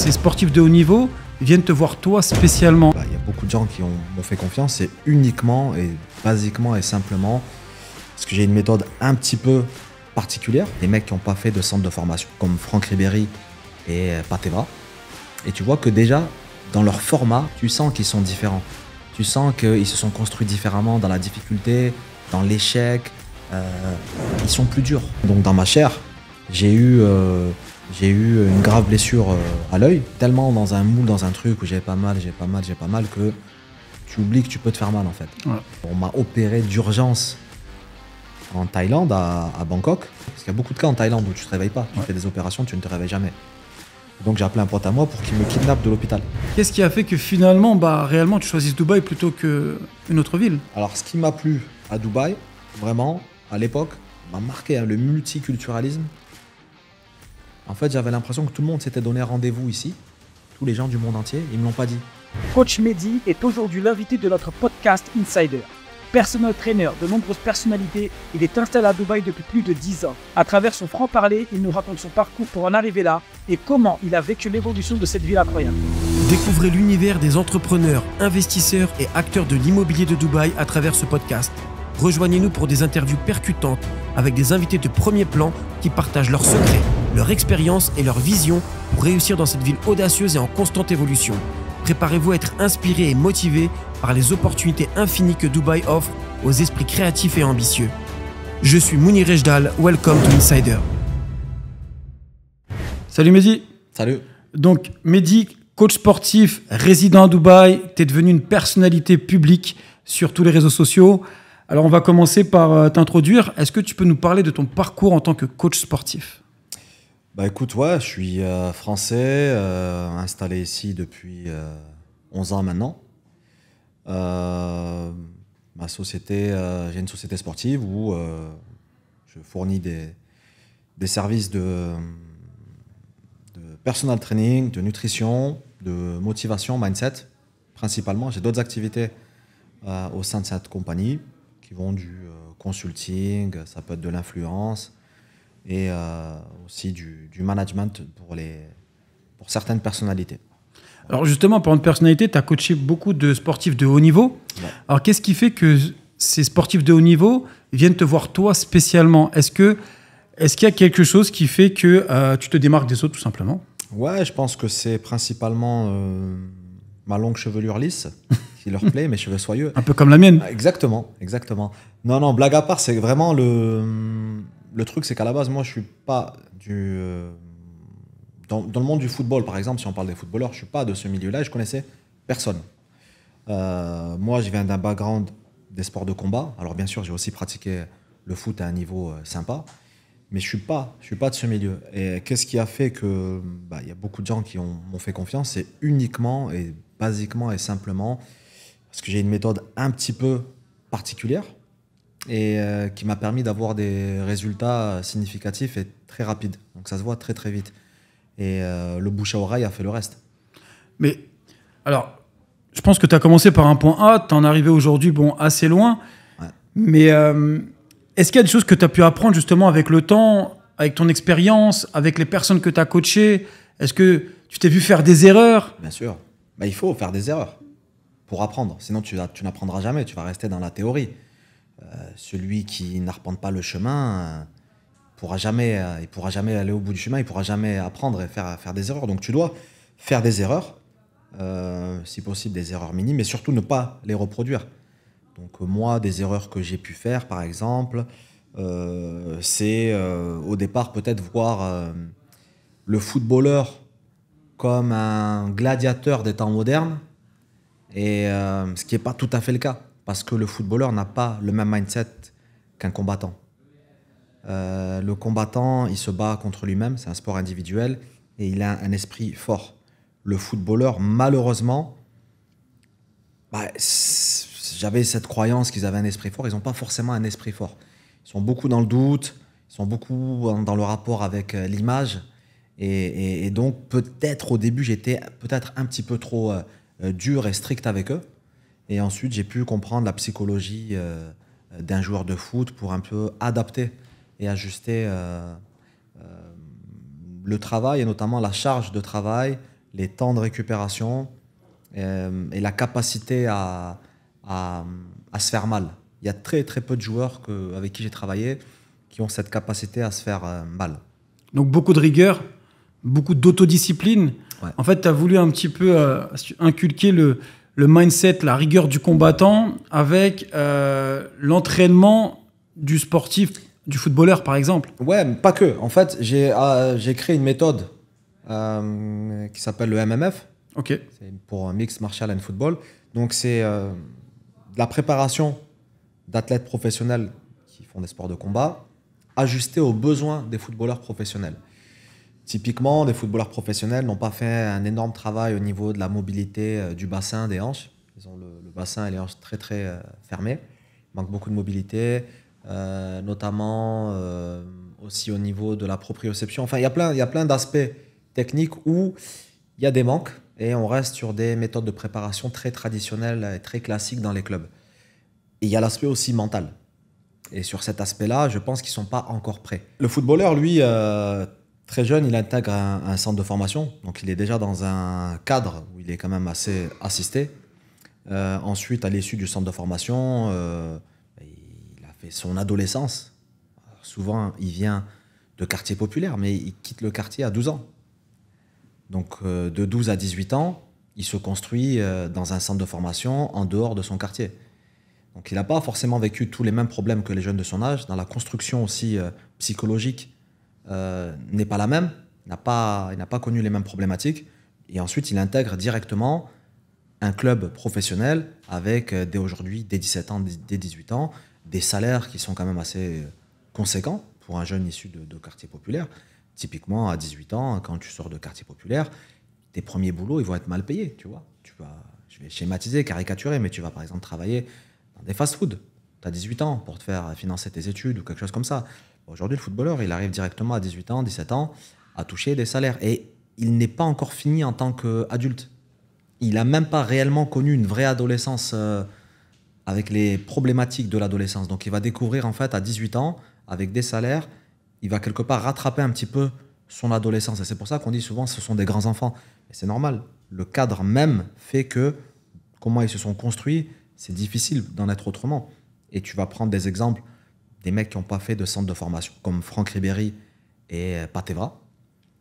ces sportifs de haut niveau viennent te voir toi spécialement? Il y a beaucoup de gens qui m'ont fait confiance, c'est uniquement et basiquement et simplement parce que j'ai une méthode un petit peu particulière. Des mecs qui n'ont pas fait de centre de formation, comme Franck Ribéry et Pateva. Et tu vois que déjà, dans leur format, tu sens qu'ils sont différents. Tu sens qu'ils se sont construits différemment dans la difficulté, dans l'échec. Ils sont plus durs. Donc dans ma chair, j'ai eu une grave blessure à l'œil, tellement dans un moule, dans un truc où j'ai pas mal, que tu oublies que tu peux te faire mal en fait. Ouais. On m'a opéré d'urgence en Thaïlande, à Bangkok, parce qu'il y a beaucoup de cas en Thaïlande où tu te réveilles pas, tu fais des opérations, tu ne te réveilles jamais. Donc j'ai appelé un pote à moi pour qu'il me kidnappe de l'hôpital. Qu'est-ce qui a fait que finalement, réellement, tu choisisses Dubaï plutôt qu'une autre ville? Alors ce qui m'a plu à Dubaï, vraiment, à l'époque, m'a marqué le multiculturalisme. En fait, j'avais l'impression que tout le monde s'était donné rendez-vous ici. Tous les gens du monde entier, ils ne me l'ont pas dit. Coach Mehdi est aujourd'hui l'invité de notre podcast Insider. Personal trainer de nombreuses personnalités, il est installé à Dubaï depuis plus de 10 ans. À travers son franc-parler, il nous raconte son parcours pour en arriver là et comment il a vécu l'évolution de cette ville incroyable. Découvrez l'univers des entrepreneurs, investisseurs et acteurs de l'immobilier de Dubaï à travers ce podcast. Rejoignez-nous pour des interviews percutantes avec des invités de premier plan qui partagent leurs secrets, leur expérience et leur vision pour réussir dans cette ville audacieuse et en constante évolution. Préparez-vous à être inspiré et motivé par les opportunités infinies que Dubaï offre aux esprits créatifs et ambitieux. Je suis Mounir Ejdal, welcome to Insider. Salut Mehdi. Salut. Donc Mehdi, coach sportif, résident à Dubaï, tu es devenu une personnalité publique sur tous les réseaux sociaux. Alors on va commencer par t'introduire. Est-ce que tu peux nous parler de ton parcours en tant que coach sportif? Écoute, je suis français, installé ici depuis 11 ans maintenant. Ma société, j'ai une société sportive où je fournis des services de personal training, de nutrition, de motivation, mindset, principalement. J'ai d'autres activités au sein de cette compagnie qui vont du consulting, ça peut être de l'influence, et aussi du management pour certaines personnalités. Alors justement, en parlant de personnalité, tu as coaché beaucoup de sportifs de haut niveau. Ouais. Alors qu'est-ce qui fait que ces sportifs de haut niveau viennent te voir toi spécialement? Est-ce qu'il y a quelque chose qui fait que tu te démarques des autres tout simplement? Ouais, je pense que c'est principalement ma longue chevelure lisse qui leur plaît, mes cheveux soyeux. Un peu comme la mienne. Exactement. Non, blague à part, c'est vraiment le truc, c'est qu'à la base, moi, je suis pas dans le monde du football, par exemple, si on parle des footballeurs, je ne suis pas de ce milieu-là et je connaissais personne. Moi, je viens d'un background des sports de combat. Alors, bien sûr, j'ai aussi pratiqué le foot à un niveau sympa, mais je ne suis pas de ce milieu. Et qu'est-ce qui a fait que y a beaucoup de gens qui m'ont fait confiance? C'est uniquement et basiquement et simplement parce que j'ai une méthode un petit peu particulière et qui m'a permis d'avoir des résultats significatifs et très rapides. Donc, ça se voit très, très vite. Et le bouche à oreille a fait le reste. Mais alors, je pense que tu as commencé par un point A, tu en es arrivé aujourd'hui assez loin. Ouais. Mais est-ce qu'il y a des choses que tu as pu apprendre justement avec le temps, avec ton expérience, avec les personnes que tu as coachées? Est-ce que tu t'es vu faire des erreurs? Bien sûr. Il faut faire des erreurs pour apprendre. Sinon, tu n'apprendras jamais. Tu vas rester dans la théorie. Celui qui n'arpente pas le chemin... il pourra jamais aller au bout du chemin, il pourra jamais apprendre et faire des erreurs. Donc tu dois faire des erreurs, si possible des erreurs minimes, mais surtout ne pas les reproduire. Donc moi, des erreurs que j'ai pu faire, par exemple, c'est au départ peut-être voir le footballeur comme un gladiateur des temps modernes, et ce qui n'est pas tout à fait le cas, parce que le footballeur n'a pas le même mindset qu'un combattant. Le combattant, il se bat contre lui-même, c'est un sport individuel et il a un esprit fort. Le footballeur, malheureusement, j'avais cette croyance qu'ils avaient un esprit fort, ils n'ont pas forcément un esprit fort. Ils sont beaucoup dans le doute, ils sont beaucoup dans le rapport avec l'image et donc peut-être au début j'étais peut-être un petit peu trop dur et strict avec eux et ensuite j'ai pu comprendre la psychologie d'un joueur de foot pour un peu adapter et ajuster le travail et notamment la charge de travail, les temps de récupération et la capacité à se faire mal. Il y a très très peu de joueurs avec qui j'ai travaillé qui ont cette capacité à se faire mal. Donc beaucoup de rigueur, beaucoup d'autodiscipline. Ouais. En fait, tu as voulu un petit peu inculquer le mindset, la rigueur du combattant avec l'entraînement du sportif, du footballeur par exemple. Ouais, mais pas que. En fait, j'ai créé une méthode qui s'appelle le MMF. Ok. C'est pour Mixed Martial and Football. Donc, c'est de la préparation d'athlètes professionnels qui font des sports de combat ajustés aux besoins des footballeurs professionnels. Typiquement, les footballeurs professionnels n'ont pas fait un énorme travail au niveau de la mobilité du bassin, des hanches. Ils ont le bassin et les hanches très très fermés. Il manque beaucoup de mobilité, notamment aussi au niveau de la proprioception. Enfin, il y a plein d'aspects techniques où il y a des manques et on reste sur des méthodes de préparation très traditionnelles et très classiques dans les clubs. Et il y a l'aspect aussi mental. Et sur cet aspect-là, je pense qu'ils ne sont pas encore prêts. Le footballeur, lui, très jeune, il intègre un centre de formation. Donc, il est déjà dans un cadre où il est quand même assez assisté. Ensuite, à l'issue du centre de formation, il a fait son adolescence. Alors, souvent, il vient de quartier populaire, mais il quitte le quartier à 12 ans. Donc, de 12 à 18 ans, il se construit dans un centre de formation en dehors de son quartier. Donc, il n'a pas forcément vécu tous les mêmes problèmes que les jeunes de son âge. Dans la construction aussi psychologique, n'est pas la même. Il n'a pas connu les mêmes problématiques. Et ensuite, il intègre directement un club professionnel avec, dès aujourd'hui, dès 17 ans, dès 18 ans, des salaires qui sont quand même assez conséquents pour un jeune issu de quartier populaire. Typiquement, à 18 ans, quand tu sors de quartier populaire, tes premiers boulots, ils vont être mal payés, tu vois. Je vais schématiser, caricaturer, mais tu vas par exemple travailler dans des fast-food. Tu as 18 ans pour te faire financer tes études ou quelque chose comme ça. Aujourd'hui, le footballeur, il arrive directement à 18 ans, 17 ans, à toucher des salaires. Et il n'est pas encore fini en tant qu'adulte. Il n'a même pas réellement connu une vraie adolescence avec les problématiques de l'adolescence. Donc, il va découvrir, en fait, à 18 ans, avec des salaires, il va quelque part rattraper un petit peu son adolescence. Et c'est pour ça qu'on dit souvent que ce sont des grands enfants. Et c'est normal. Le cadre même fait que comment ils se sont construits, c'est difficile d'en être autrement. Et tu vas prendre des exemples des mecs qui n'ont pas fait de centre de formation, comme Franck Ribéry et Patevra.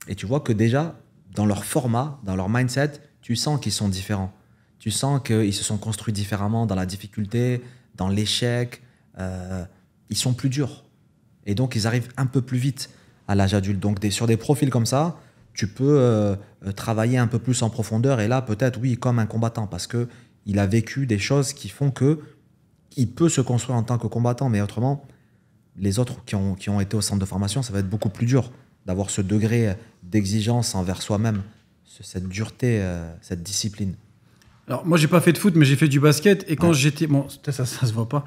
Et tu vois que déjà, dans leur format, dans leur mindset, tu sens qu'ils sont différents. Tu sens qu'ils se sont construits différemment dans la difficulté, dans l'échec. Ils sont plus durs. Et donc, ils arrivent un peu plus vite à l'âge adulte. Donc, sur des profils comme ça, tu peux travailler un peu plus en profondeur. Et là, peut-être, oui, comme un combattant, parce qu'il a vécu des choses qui font qu'il peut se construire en tant que combattant. Mais autrement, les autres qui ont été au centre de formation, ça va être beaucoup plus dur d'avoir ce degré d'exigence envers soi-même, cette dureté, cette discipline. Alors, moi, j'ai pas fait de foot, mais j'ai fait du basket. Et quand j'étais... Bon, ça se voit pas.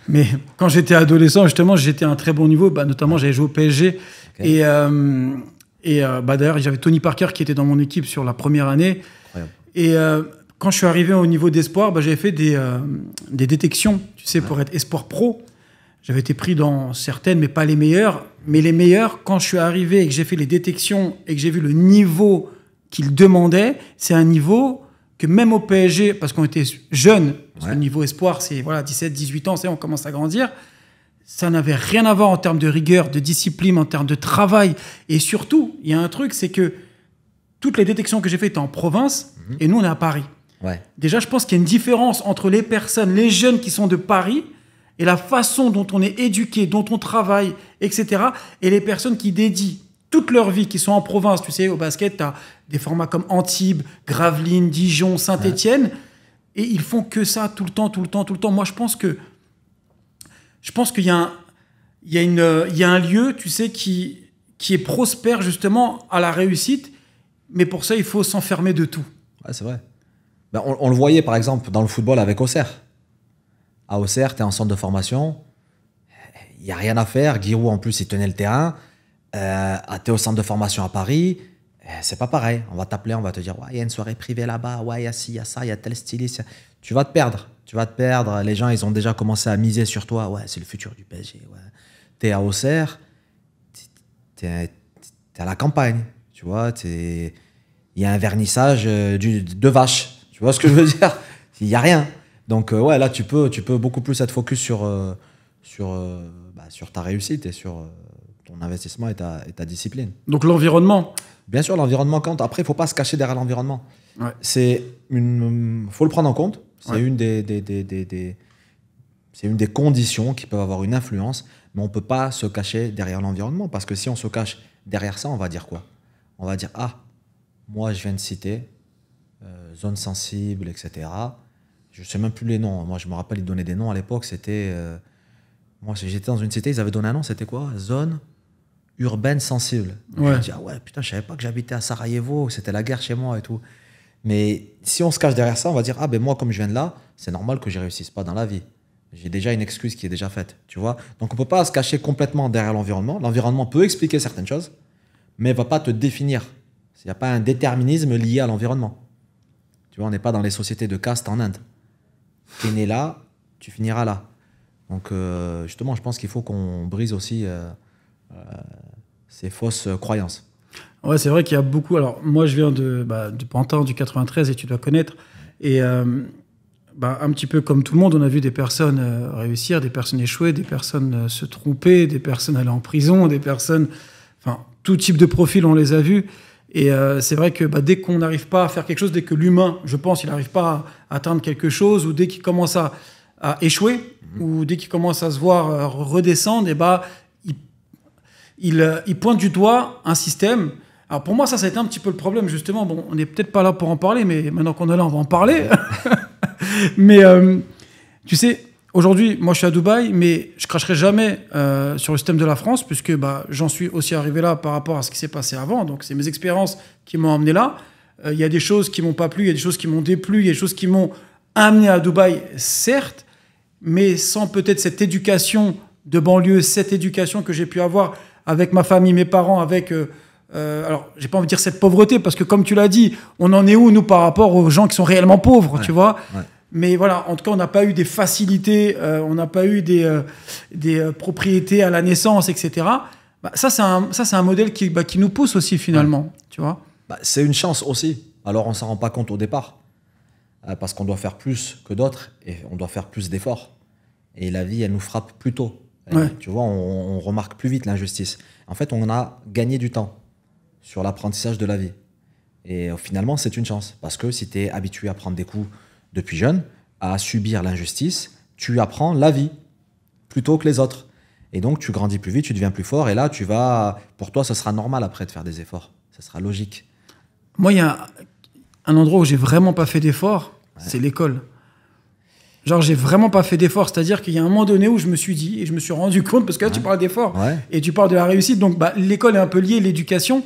Mais quand j'étais adolescent, justement, j'étais à un très bon niveau. Notamment, j'avais joué au PSG. Okay. Et d'ailleurs, j'avais Tony Parker qui était dans mon équipe sur la première année. Incroyable. Et quand je suis arrivé au niveau d'espoir, j'avais fait des détections, tu sais, pour être espoir pro. J'avais été pris dans certaines, mais pas les meilleures. Mais les meilleures, quand je suis arrivé et que j'ai fait les détections et que j'ai vu le niveau qu'ils demandaient, c'est un niveau que même au PSG, parce qu'on était jeunes, parce que le niveau espoir, c'est 17, 18 ans, on commence à grandir, ça n'avait rien à voir en termes de rigueur, de discipline, en termes de travail. Et surtout, il y a un truc, c'est que toutes les détections que j'ai faites étaient en province, et nous, on est à Paris. Ouais. Déjà, je pense qu'il y a une différence entre les personnes, les jeunes qui sont de Paris, et la façon dont on est éduqué, dont on travaille, etc., et les personnes qui dédient toute leur vie, qui sont en province. Tu sais, au basket, tu as des formats comme Antibes, Gravelines, Dijon, Saint-Étienne, et ils font que ça tout le temps. Moi, je pense qu'il y a un lieu, tu sais, qui est prospère justement à la réussite, mais pour ça, il faut s'enfermer de tout. Ouais, c'est vrai. On le voyait, par exemple, dans le football avec Auxerre. À Auxerre, tu es en centre de formation, il n'y a rien à faire. Giroud, en plus, il tenait le terrain. Tu es au centre de formation à Paris, c'est pas pareil. On va t'appeler, on va te dire il y a une soirée privée là-bas, il y a ci, il y a ça, il y a tel styliste. Tu vas te perdre. Les gens, ils ont déjà commencé à miser sur toi. Ouais, c'est le futur du PSG. Ouais. Tu es à Auxerre, tu es à la campagne. Tu vois, il il y a un vernissage de vache. Tu vois ce que je veux dire? Il n'y a rien. Donc, ouais, là, tu peux beaucoup plus être focus sur ta réussite et sur ton investissement et ta discipline. Donc, l'environnement. Bien sûr, l'environnement compte. Après, il ne faut pas se cacher derrière l'environnement. Ouais. Faut le prendre en compte. C'est Ouais. une des conditions qui peuvent avoir une influence, mais on ne peut pas se cacher derrière l'environnement, parce que si on se cache derrière ça, on va dire quoi? On va dire, ah, moi je viens de citer, zone sensible, etc. Je ne sais même plus les noms. Moi je me rappelle, ils donnaient des noms à l'époque, c'était... moi j'étais dans une cité, ils avaient donné un nom, c'était quoi? Zone urbaine sensible. Ouais. Je me dis, ah ouais, putain, je savais pas que j'habitais à Sarajevo, c'était la guerre chez moi et tout. Mais si on se cache derrière ça, on va dire, ah ben moi comme je viens de là, c'est normal que je réussisse pas dans la vie. J'ai déjà une excuse qui est déjà faite, tu vois. Donc on peut pas se cacher complètement derrière l'environnement. L'environnement peut expliquer certaines choses, mais va pas te définir. Il n'y a pas un déterminisme lié à l'environnement. Tu vois, on n'est pas dans les sociétés de caste en Inde. Tu es né là, tu finiras là. Donc justement, je pense qu'il faut qu'on brise aussi ces fausses croyances. Ouais, c'est vrai qu'il y a beaucoup. Alors, moi, je viens de Pantin, du 93, et tu dois connaître. Et un petit peu comme tout le monde, on a vu des personnes réussir, des personnes échouer, des personnes se tromper, des personnes aller en prison, des personnes. Enfin, tout type de profil, on les a vus. Et c'est vrai que dès qu'on n'arrive pas à faire quelque chose, dès que l'humain, je pense, il n'arrive pas à atteindre quelque chose, ou dès qu'il commence à échouer, ou dès qu'il commence à se voir redescendre, et il pointe du doigt un système. Alors pour moi, ça a été un petit peu le problème, justement. Bon, on n'est peut-être pas là pour en parler, mais maintenant qu'on est là, on va en parler. Mais tu sais, aujourd'hui, moi je suis à Dubaï, mais je cracherai jamais sur le système de la France, puisque j'en suis aussi arrivé là par rapport à ce qui s'est passé avant. Donc c'est mes expériences qui m'ont amené là. Il y a des choses qui m'ont pas plu, il y a des choses qui m'ont déplu, il y a des choses qui m'ont amené à Dubaï, certes, mais sans peut-être cette éducation de banlieue, cette éducation que j'ai pu avoir avec ma famille, mes parents, avec... alors, j'ai pas envie de dire cette pauvreté, parce que comme tu l'as dit, on en est où, nous, par rapport aux gens qui sont réellement pauvres, Ouais, tu vois. ouais. Mais voilà, en tout cas, on n'a pas eu des facilités, on n'a pas eu des propriétés à la naissance, etc. Ça, c'est un modèle qui nous pousse aussi, finalement, tu vois. C'est une chance aussi. Alors, on s'en rend pas compte au départ. Parce qu'on doit faire plus que d'autres et on doit faire plus d'efforts. Et la vie, elle nous frappe plus tôt. Ouais. Tu vois, on remarque plus vite l'injustice. En fait, on a gagné du temps sur l'apprentissage de la vie. Et finalement, c'est une chance. Parce que si tu es habitué à prendre des coups depuis jeune, à subir l'injustice, tu apprends la vie plutôt que les autres. Et donc, tu grandis plus vite, tu deviens plus fort. Et là, pour toi, ce sera normal après de faire des efforts. Ce sera logique. Moi, il y a un endroit où j'ai vraiment pas fait d'efforts, c'est l'école. Genre, j'ai vraiment pas fait d'efforts. C'est-à-dire qu'il y a un moment donné où je me suis dit, et je me suis rendu compte, parce que là, tu parles d'efforts, et tu parles de la réussite. Donc, l'école est un peu liée, l'éducation.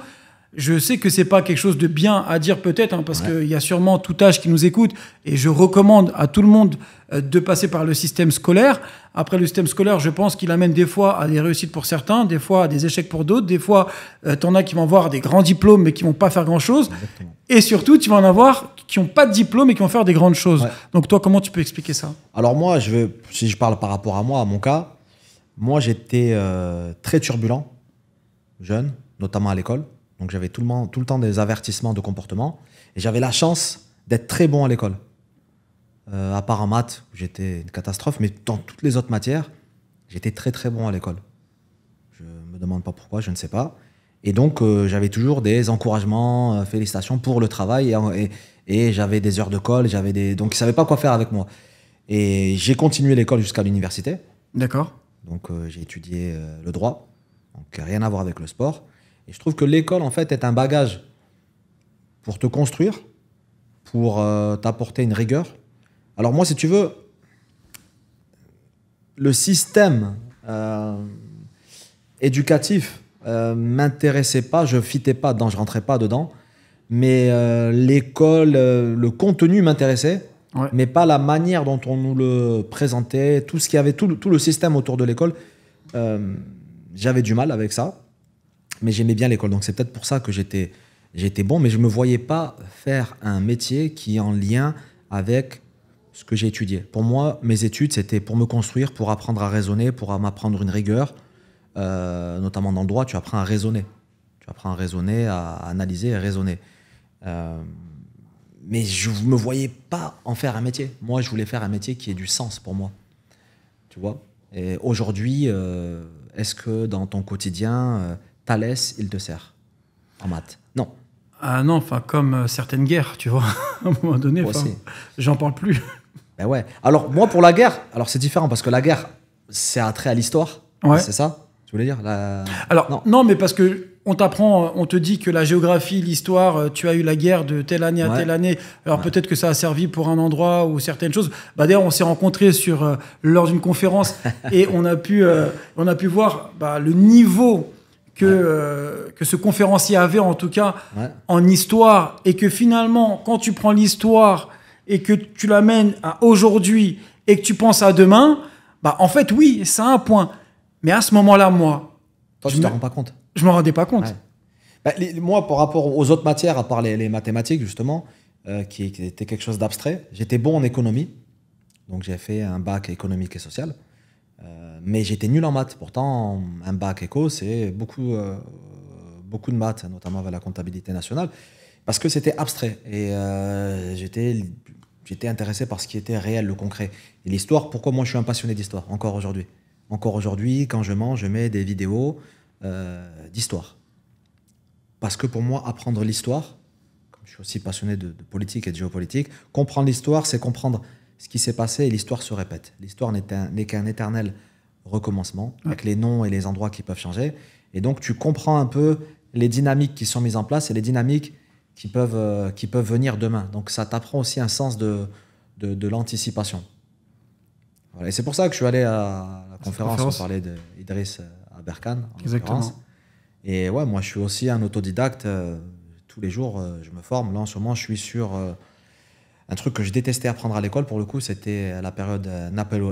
Je sais que c'est pas quelque chose de bien à dire peut-être, parce qu'il y a sûrement tout âge qui nous écoute, et je recommande à tout le monde de passer par le système scolaire. Après, le système scolaire, je pense qu'il amène des fois à des réussites pour certains, des fois à des échecs pour d'autres, des fois, t'en as qui vont avoir des grands diplômes, mais qui vont pas faire grand-chose. Exactement. Et surtout, tu vas en avoir qui n'ont pas de diplôme et qui vont faire des grandes choses. Ouais. Donc toi, comment tu peux expliquer ça? Alors moi, si je parle par rapport à moi, à mon cas, moi j'étais très turbulent, jeune, notamment à l'école. Donc j'avais tout le temps des avertissements de comportement. Et j'avais la chance d'être très bon à l'école. À part en maths, où j'étais une catastrophe, mais dans toutes les autres matières, j'étais très très bon à l'école. Je me demande pas pourquoi, je ne sais pas. Et donc j'avais toujours des encouragements, félicitations pour le travail. Et j'avais des heures de colle, donc ils ne savaient pas quoi faire avec moi. Et j'ai continué l'école jusqu'à l'université. D'accord. Donc j'ai étudié le droit, donc rien à voir avec le sport. Et je trouve que l'école, en fait, est un bagage pour te construire, pour t'apporter une rigueur. Alors moi, si tu veux, le système éducatif m'intéressait pas, je fitais pas dedans, je rentrais pas dedans. Mais l'école, le contenu m'intéressait, mais pas la manière dont on nous le présentait, tout ce qu'il y avait, tout le système autour de l'école. J'avais du mal avec ça. Mais j'aimais bien l'école, donc c'est peut-être pour ça que j'étais bon, mais je ne me voyais pas faire un métier qui est en lien avec ce que j'ai étudié. Pour moi, mes études, c'était pour me construire, pour apprendre à raisonner, pour m'apprendre une rigueur. Notamment dans le droit, tu apprends à raisonner. Tu apprends à raisonner, à analyser et raisonner. Mais je ne me voyais pas en faire un métier. Moi, je voulais faire un métier qui ait du sens pour moi. Tu vois? Et aujourd'hui, est-ce que dans ton quotidien, Thalès, il te sert en maths? Non. Ah non, enfin, comme certaines guerres, tu vois. À un moment donné, j'en parle plus. Ben ouais. Alors, moi, pour la guerre, alors c'est différent parce que la guerre, c'est attrait à l'histoire. Ouais. C'est ça? Tu voulais dire Alors, non, mais parce que on t'apprend, on te dit que la géographie, l'histoire, tu as eu la guerre de telle année à telle année. Alors peut-être que ça a servi pour un endroit ou certaines choses. Bah, d'ailleurs, on s'est rencontrés lors d'une conférence et on a pu voir le niveau que ce conférencier avait, en tout cas, en histoire. Et que finalement, quand tu prends l'histoire et que tu l'amènes à aujourd'hui et que tu penses à demain, en fait, oui, ça a un point. Mais à ce moment-là, moi... Toi, tu ne te rends pas compte? Je ne me rendais pas compte. Ouais. Moi, par rapport aux autres matières, à part les mathématiques, justement, qui étaient quelque chose d'abstrait, j'étais bon en économie. Donc, j'ai fait un bac économique et social. Mais j'étais nul en maths. Pourtant, un bac éco, c'est beaucoup de maths, notamment avec la comptabilité nationale, parce que c'était abstrait. Et j'étais intéressé par ce qui était réel, le concret. Et l'histoire, pourquoi moi je suis un passionné d'histoire, encore aujourd'hui. Encore aujourd'hui, quand je mange, je mets des vidéos d'histoire. Parce que pour moi, apprendre l'histoire, comme je suis aussi passionné de politique et de géopolitique, comprendre l'histoire, c'est comprendre ce qui s'est passé et l'histoire se répète. L'histoire n'est qu'un éternel recommencement, avec les noms et les endroits qui peuvent changer. Et donc, tu comprends un peu les dynamiques qui sont mises en place et les dynamiques qui peuvent venir demain. Donc, ça t'apprend aussi un sens de l'anticipation. Voilà. Et c'est pour ça que je suis allé à la conférence. On parlait d'Idriss Aberkane, en l'occurrence. Et ouais, moi, je suis aussi un autodidacte. Tous les jours, je me forme. Là, en ce moment, je suis sur un truc que je détestais apprendre à l'école. Pour le coup, c'était la période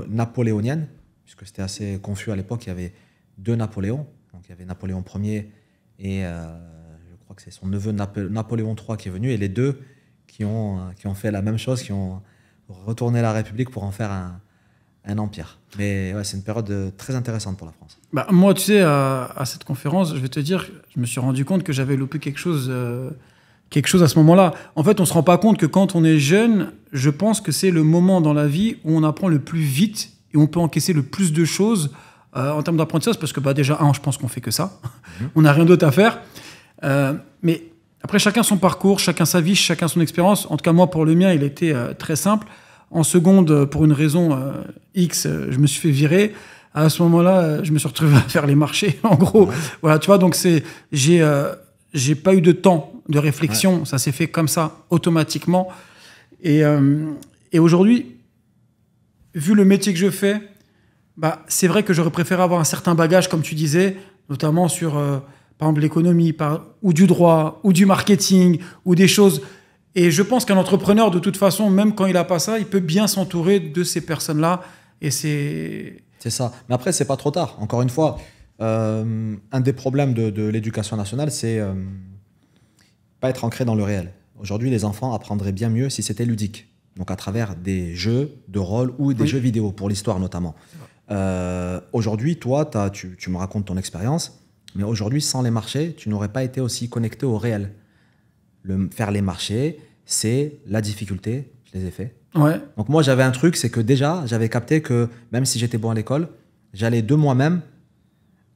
napoléonienne, puisque c'était assez confus à l'époque. Il y avait 2 Napoléons. Donc, il y avait Napoléon Ier et je crois que c'est son neveu Napoléon III qui est venu. Et les deux qui ont fait la même chose, qui ont retourné la République pour en faire un empire. Mais ouais, c'est une période très intéressante pour la France. Moi, tu sais, à cette conférence, je vais te dire, je me suis rendu compte que j'avais loupé quelque chose à ce moment-là. En fait, on ne se rend pas compte que quand on est jeune, je pense que c'est le moment dans la vie où on apprend le plus vite et on peut encaisser le plus de choses en termes d'apprentissage, parce que déjà, je pense qu'on fait que ça. On n'a rien d'autre à faire. Mais après, chacun son parcours, chacun sa vie, chacun son expérience. En tout cas, moi, pour le mien, il était très simple. En seconde, pour une raison X, je me suis fait virer. À ce moment-là, je me suis retrouvé à faire les marchés, en gros. Ouais. Voilà, tu vois, donc j'ai pas eu de temps de réflexion. Ouais. Ça s'est fait comme ça, automatiquement. Et aujourd'hui, vu le métier que je fais, c'est vrai que j'aurais préféré avoir un certain bagage, comme tu disais, notamment sur, par exemple, l'économie, ou du droit, ou du marketing, ou des choses... Et je pense qu'un entrepreneur, de toute façon, même quand il n'a pas ça, il peut bien s'entourer de ces personnes-là. Et c'est ça. Mais après, c'est pas trop tard. Encore une fois, un des problèmes de l'éducation nationale, c'est pas être ancré dans le réel. Aujourd'hui, les enfants apprendraient bien mieux si c'était ludique. Donc à travers des jeux de rôle ou des jeux vidéo, pour l'histoire notamment. Aujourd'hui, toi, tu me racontes ton expérience, mais aujourd'hui, sans les marchés, tu n'aurais pas été aussi connecté au réel. Faire les marchés, c'est la difficulté. Je les ai faits. Ouais. Donc moi, j'avais un truc, c'est que déjà, j'avais capté que même si j'étais bon à l'école, j'allais de moi-même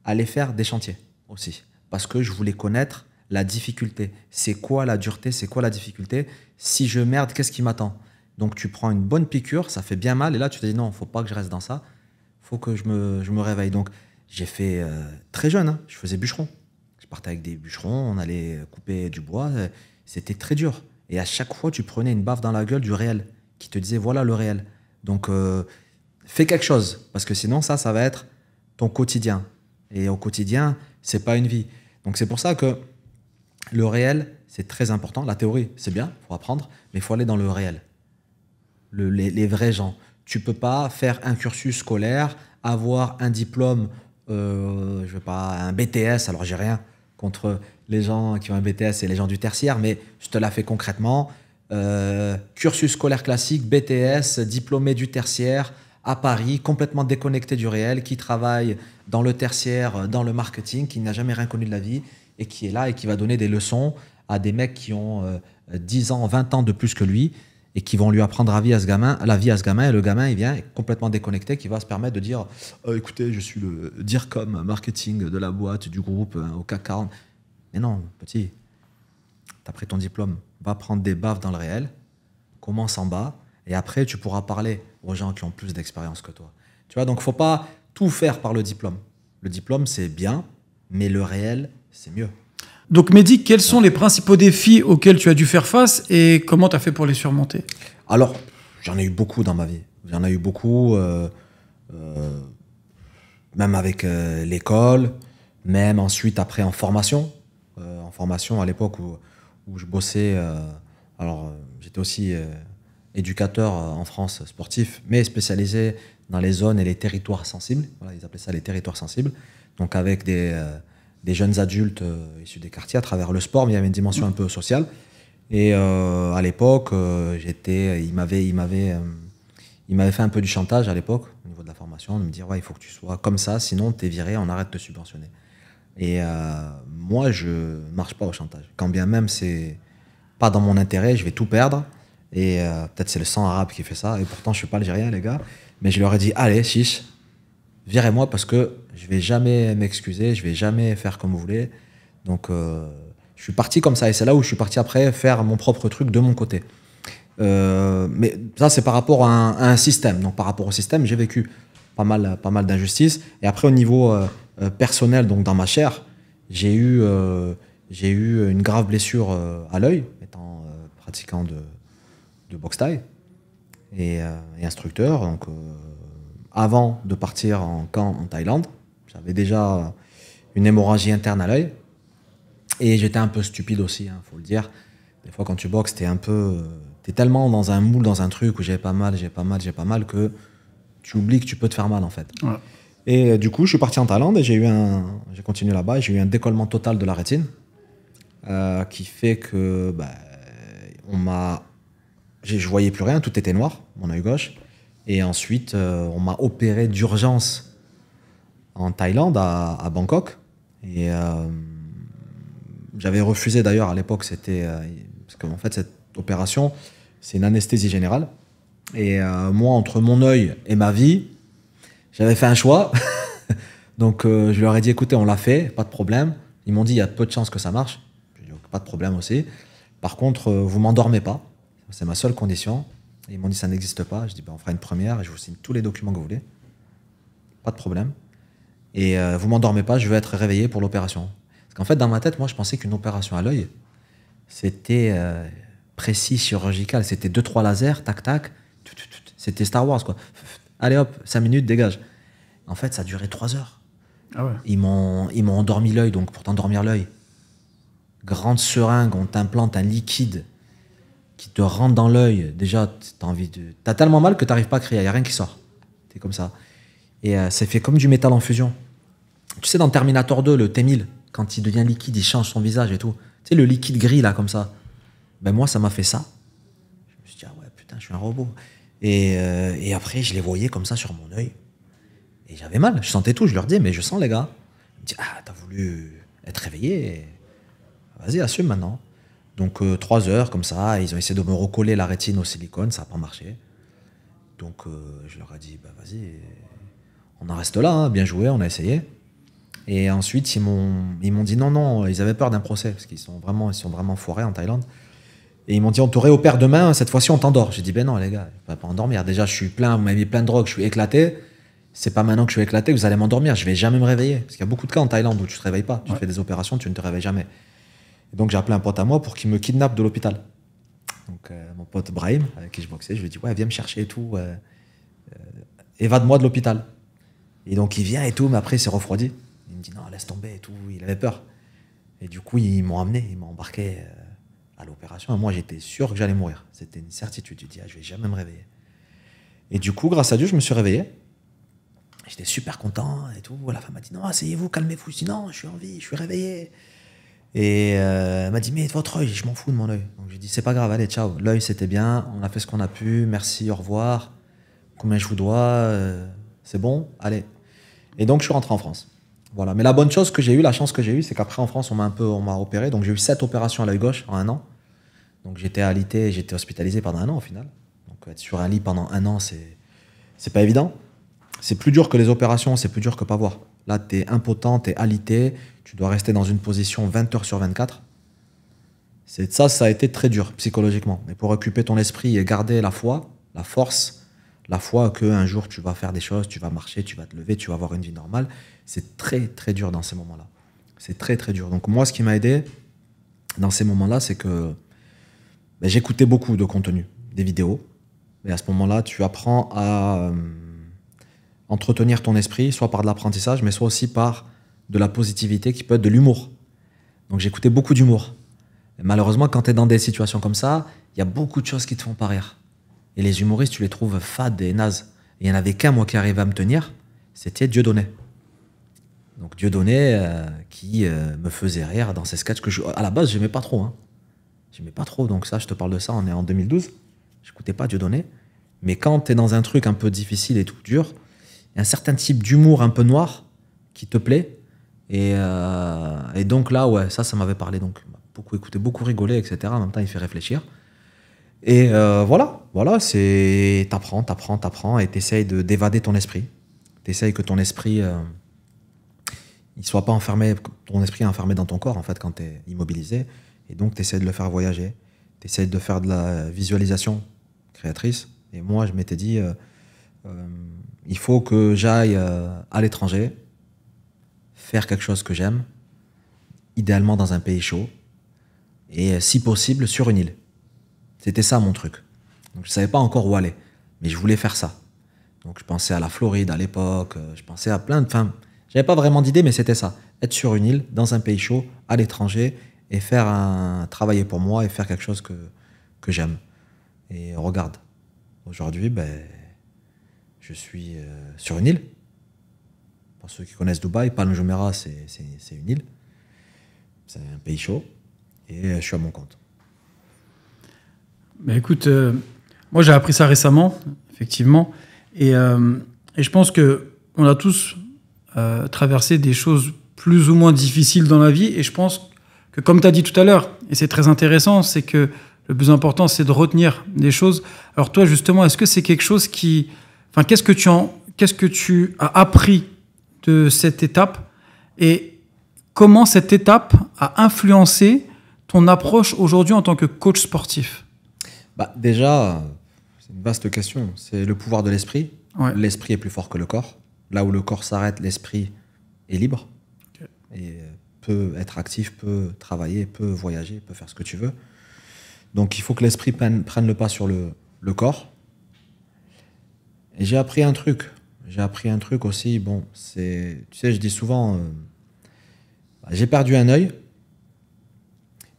aller faire des chantiers aussi. Parce que je voulais connaître la difficulté. C'est quoi la dureté? C'est quoi la difficulté? Si je merde, qu'est-ce qui m'attend? Donc tu prends une bonne piqûre, ça fait bien mal. Et là, tu te dis non, il ne faut pas que je reste dans ça. Il faut que je me réveille. Donc j'ai fait très jeune. Je faisais bûcheron. Je partais avec des bûcherons, on allait couper du bois. C'était très dur. Et à chaque fois, tu prenais une baffe dans la gueule du réel qui te disait voilà le réel. Donc, fais quelque chose parce que sinon, ça va être ton quotidien. Et au quotidien, c'est pas une vie. Donc, c'est pour ça que le réel, c'est très important. La théorie, c'est bien, il faut apprendre, mais il faut aller dans le réel. Les vrais gens. Tu peux pas faire un cursus scolaire, avoir un diplôme, je veux pas, un BTS, alors j'ai rien contre les gens qui ont un BTS et les gens du tertiaire, mais je te la fais concrètement. Cursus scolaire classique, BTS, diplômé du tertiaire, à Paris, complètement déconnecté du réel, qui travaille dans le tertiaire, dans le marketing, qui n'a jamais rien connu de la vie, et qui est là et qui va donner des leçons à des mecs qui ont 10 ans, 20 ans de plus que lui et qui vont lui apprendre la vie à ce gamin, et le gamin, il vient complètement déconnecté, qui va se permettre de dire écoutez, je suis le DIRCOM marketing de la boîte, du groupe, au CAC 40. Mais non, petit, t'as pris ton diplôme, va prendre des baffes dans le réel, commence en bas, et après, tu pourras parler aux gens qui ont plus d'expérience que toi. Tu vois, donc faut pas tout faire par le diplôme. Le diplôme, c'est bien, mais le réel, c'est mieux. Donc Mehdi, quels sont les principaux défis auxquels tu as dû faire face et comment tu as fait pour les surmonter? Alors, j'en ai eu beaucoup dans ma vie. J'en ai eu beaucoup, même avec l'école, même ensuite après en formation. En formation, à l'époque où je bossais, j'étais aussi éducateur en France sportif, mais spécialisé dans les zones et les territoires sensibles. Voilà, ils appelaient ça les territoires sensibles. Donc avec des jeunes adultes issus des quartiers à travers le sport, mais il y avait une dimension un peu sociale. Et à l'époque, il m'avait fait un peu du chantage à l'époque, au niveau de la formation, de me dire ouais, il faut que tu sois comme ça, sinon t'es viré, on arrête de te subventionner. Et moi, je marche pas au chantage. Quand bien même c'est pas dans mon intérêt, je vais tout perdre. Et peut-être c'est le sang arabe qui fait ça. Et pourtant, je suis pas algérien, les gars. Mais je leur ai dit allez, chiche, virez-moi parce que je vais jamais m'excuser, je vais jamais faire comme vous voulez. Donc, je suis parti comme ça. Et c'est là où je suis parti après faire mon propre truc de mon côté. Mais ça, c'est par rapport à un système. Donc, par rapport au système, j'ai vécu pas mal d'injustices. Et après, au niveau personnel, donc dans ma chair, j'ai eu une grave blessure à l'œil, étant pratiquant de boxe thaï et instructeur. Donc, avant de partir en camp en Thaïlande, j'avais déjà une hémorragie interne à l'œil. Et j'étais un peu stupide aussi, faut le dire. Des fois, quand tu boxes, t'es tellement dans un moule, dans un truc où j'ai pas mal, que tu oublies que tu peux te faire mal, en fait. Ouais. Et du coup, je suis parti en Thaïlande et j'ai continué là-bas et j'ai eu un décollement total de la rétine qui fait que je voyais plus rien, tout était noir, mon œil gauche. Et ensuite, on m'a opéré d'urgence en Thaïlande, à Bangkok. Et j'avais refusé d'ailleurs à l'époque, parce qu'en fait, cette opération, c'est une anesthésie générale. Et moi, entre mon œil et ma vie, j'avais fait un choix. Donc, je leur ai dit, écoutez, on l'a fait, pas de problème. Ils m'ont dit, il y a peu de chances que ça marche. J'ai dit, pas de problème aussi. Par contre, vous m'endormez pas. C'est ma seule condition. Et ils m'ont dit, ça n'existe pas. Je dis, on fera une première et je vous signe tous les documents que vous voulez. Pas de problème. Et vous m'endormez pas, je veux être réveillé pour l'opération. Parce qu'en fait, dans ma tête, moi, je pensais qu'une opération à l'œil, c'était précis, chirurgical. C'était 2-3 lasers, tac, tac. C'était Star Wars, quoi. Allez hop, 5 minutes, dégage. En fait, ça a duré 3 heures. Ah ouais. Ils m'ont endormi l'œil, donc pour t'endormir l'œil, grande seringue, on t'implante un liquide qui te rentre dans l'œil. Déjà, t'as tellement mal que t'arrives pas à crier, il n'y a rien qui sort. T'es comme ça. Et c'est fait comme du métal en fusion. Tu sais, dans Terminator 2, le T-1000, quand il devient liquide, il change son visage et tout. Tu sais, le liquide gris, là, comme ça. Ben moi, ça m'a fait ça. Je me suis dit, ah ouais, putain, je suis un robot. Et après, je les voyais comme ça sur mon œil. Et j'avais mal, je sentais tout. Je leur disais, mais je sens, les gars. Ils me disaient, ah, t'as voulu être réveillé. Vas-y, assume maintenant. Donc, 3 heures, comme ça. Ils ont essayé de me recoller la rétine au silicone. Ça n'a pas marché. Donc, je leur ai dit, bah, vas-y, on en reste là. Hein, bien joué, on a essayé. Et ensuite, ils m'ont dit non. Ils avaient peur d'un procès. Parce qu'ils sont vraiment foirés en Thaïlande. Et ils m'ont dit, on te réopère demain, cette fois-ci on t'endort. J'ai dit, ben non les gars, je ne vais pas endormir. Déjà, vous m'avez mis plein de drogue, je suis éclaté. C'est pas maintenant que je suis éclaté que vous allez m'endormir. Je vais jamais me réveiller. Parce qu'il y a beaucoup de cas en Thaïlande où tu te réveilles pas. Tu fais des opérations, tu ne te réveilles jamais. Et donc j'ai appelé un pote à moi pour qu'il me kidnappe de l'hôpital. Donc mon pote Brahim, avec qui je boxais, je lui ai dit, ouais, viens me chercher et tout. Évade-moi de l'hôpital. Et donc il vient et tout, mais après il s'est refroidi. Il me dit, non, laisse tomber et tout. Il avait peur. Et du coup, ils m'ont embarqué à l'opération. Et moi, j'étais sûr que j'allais mourir. C'était une certitude. Je dis, je vais jamais me réveiller. Et du coup, grâce à Dieu, je me suis réveillé. J'étais super content et tout. La femme m'a dit, non, asseyez-vous, calmez-vous. Je dis, non, je suis en vie, je suis réveillé. Et elle m'a dit, mais votre œil, je m'en fous de mon œil. Donc j'ai dit, c'est pas grave, allez, ciao. L'œil, c'était bien. On a fait ce qu'on a pu. Merci, au revoir. Combien je vous dois c'est bon, allez. Et donc, je suis rentré en France. Voilà. Mais la bonne chose que j'ai eue, la chance que j'ai eue, c'est qu'après en France, on m'a opéré. Donc j'ai eu 7 opérations à l'œil gauche en 1 an. Donc j'étais alité, j'étais hospitalisé pendant 1 an au final. Donc être sur un lit pendant 1 an, c'est pas évident. C'est plus dur que les opérations, c'est plus dur que pas voir. Là, tu es impotent, tu es alité, tu dois rester dans une position 20 heures sur 24. Ça a été très dur psychologiquement. Mais pour occuper ton esprit et garder la foi, la force, la foi qu'un jour tu vas faire des choses, tu vas marcher, tu vas te lever, tu vas avoir une vie normale, c'est très très dur dans ces moments-là. C'est très très dur. Donc moi, ce qui m'a aidé dans ces moments-là, c'est que j'écoutais beaucoup de contenu, des vidéos. Et à ce moment-là, tu apprends à entretenir ton esprit, soit par de l'apprentissage, mais soit aussi par de la positivité qui peut être de l'humour. Donc j'écoutais beaucoup d'humour. Et malheureusement, quand tu es dans des situations comme ça, il y a beaucoup de choses qui te font pas rire. Et les humoristes, tu les trouves fades et nazes. Et il n'y en avait qu'un, moi, qui arrivait à me tenir, c'était Dieudonné. Donc Dieudonné qui me faisait rire dans ses sketchs que à la base, j'aimais pas trop. J'aimais pas trop, donc ça, je te parle de ça, on est en 2012. J'écoutais pas Dieudonné. Mais quand tu es dans un truc un peu difficile et tout dur, il y a un certain type d'humour un peu noir qui te plaît. Et donc là, ouais, ça m'avait parlé. Donc beaucoup écouté, beaucoup rigolé, etc. En même temps, il fait réfléchir. Et voilà, t'apprends et t'essayes d'évader ton esprit. T'essayes que ton esprit, il soit pas enfermé, ton esprit est enfermé dans ton corps, en fait, quand t'es immobilisé. Et donc, t'essayes de le faire voyager. T'essayes de faire de la visualisation créatrice. Et moi, je m'étais dit, il faut que j'aille à l'étranger, faire quelque chose que j'aime, idéalement dans un pays chaud, et si possible, sur une île. C'était ça mon truc. Donc je ne savais pas encore où aller, mais je voulais faire ça. Donc je pensais à la Floride à l'époque, je pensais à plein de... Enfin, j'avais pas vraiment d'idée, mais c'était ça. Être sur une île, dans un pays chaud, à l'étranger, et travailler pour moi et faire quelque chose que j'aime. Et regarde, aujourd'hui, je suis sur une île. Pour ceux qui connaissent Dubaï, Palm Jumeirah, c'est une île. C'est un pays chaud. Et je suis à mon compte. Bah écoute, moi j'ai appris ça récemment, effectivement. Et je pense qu'on a tous traversé des choses plus ou moins difficiles dans la vie. Et je pense que, comme tu as dit tout à l'heure, et c'est très intéressant, c'est que le plus important, c'est de retenir des choses. Alors toi, justement, est-ce que c'est quelque chose qui... Enfin, qu'est-ce que tu as appris de cette étape et comment cette étape a influencé ton approche aujourd'hui en tant que coach sportif? Déjà, c'est une vaste question. C'est le pouvoir de l'esprit. Ouais. L'esprit est plus fort que le corps. Là où le corps s'arrête, l'esprit est libre. Okay. Et peut être actif, peut travailler, peut voyager, peut faire ce que tu veux. Donc il faut que l'esprit prenne le pas sur le corps. Et j'ai appris un truc. J'ai appris un truc aussi. Bon, tu sais, je dis souvent, j'ai perdu un œil,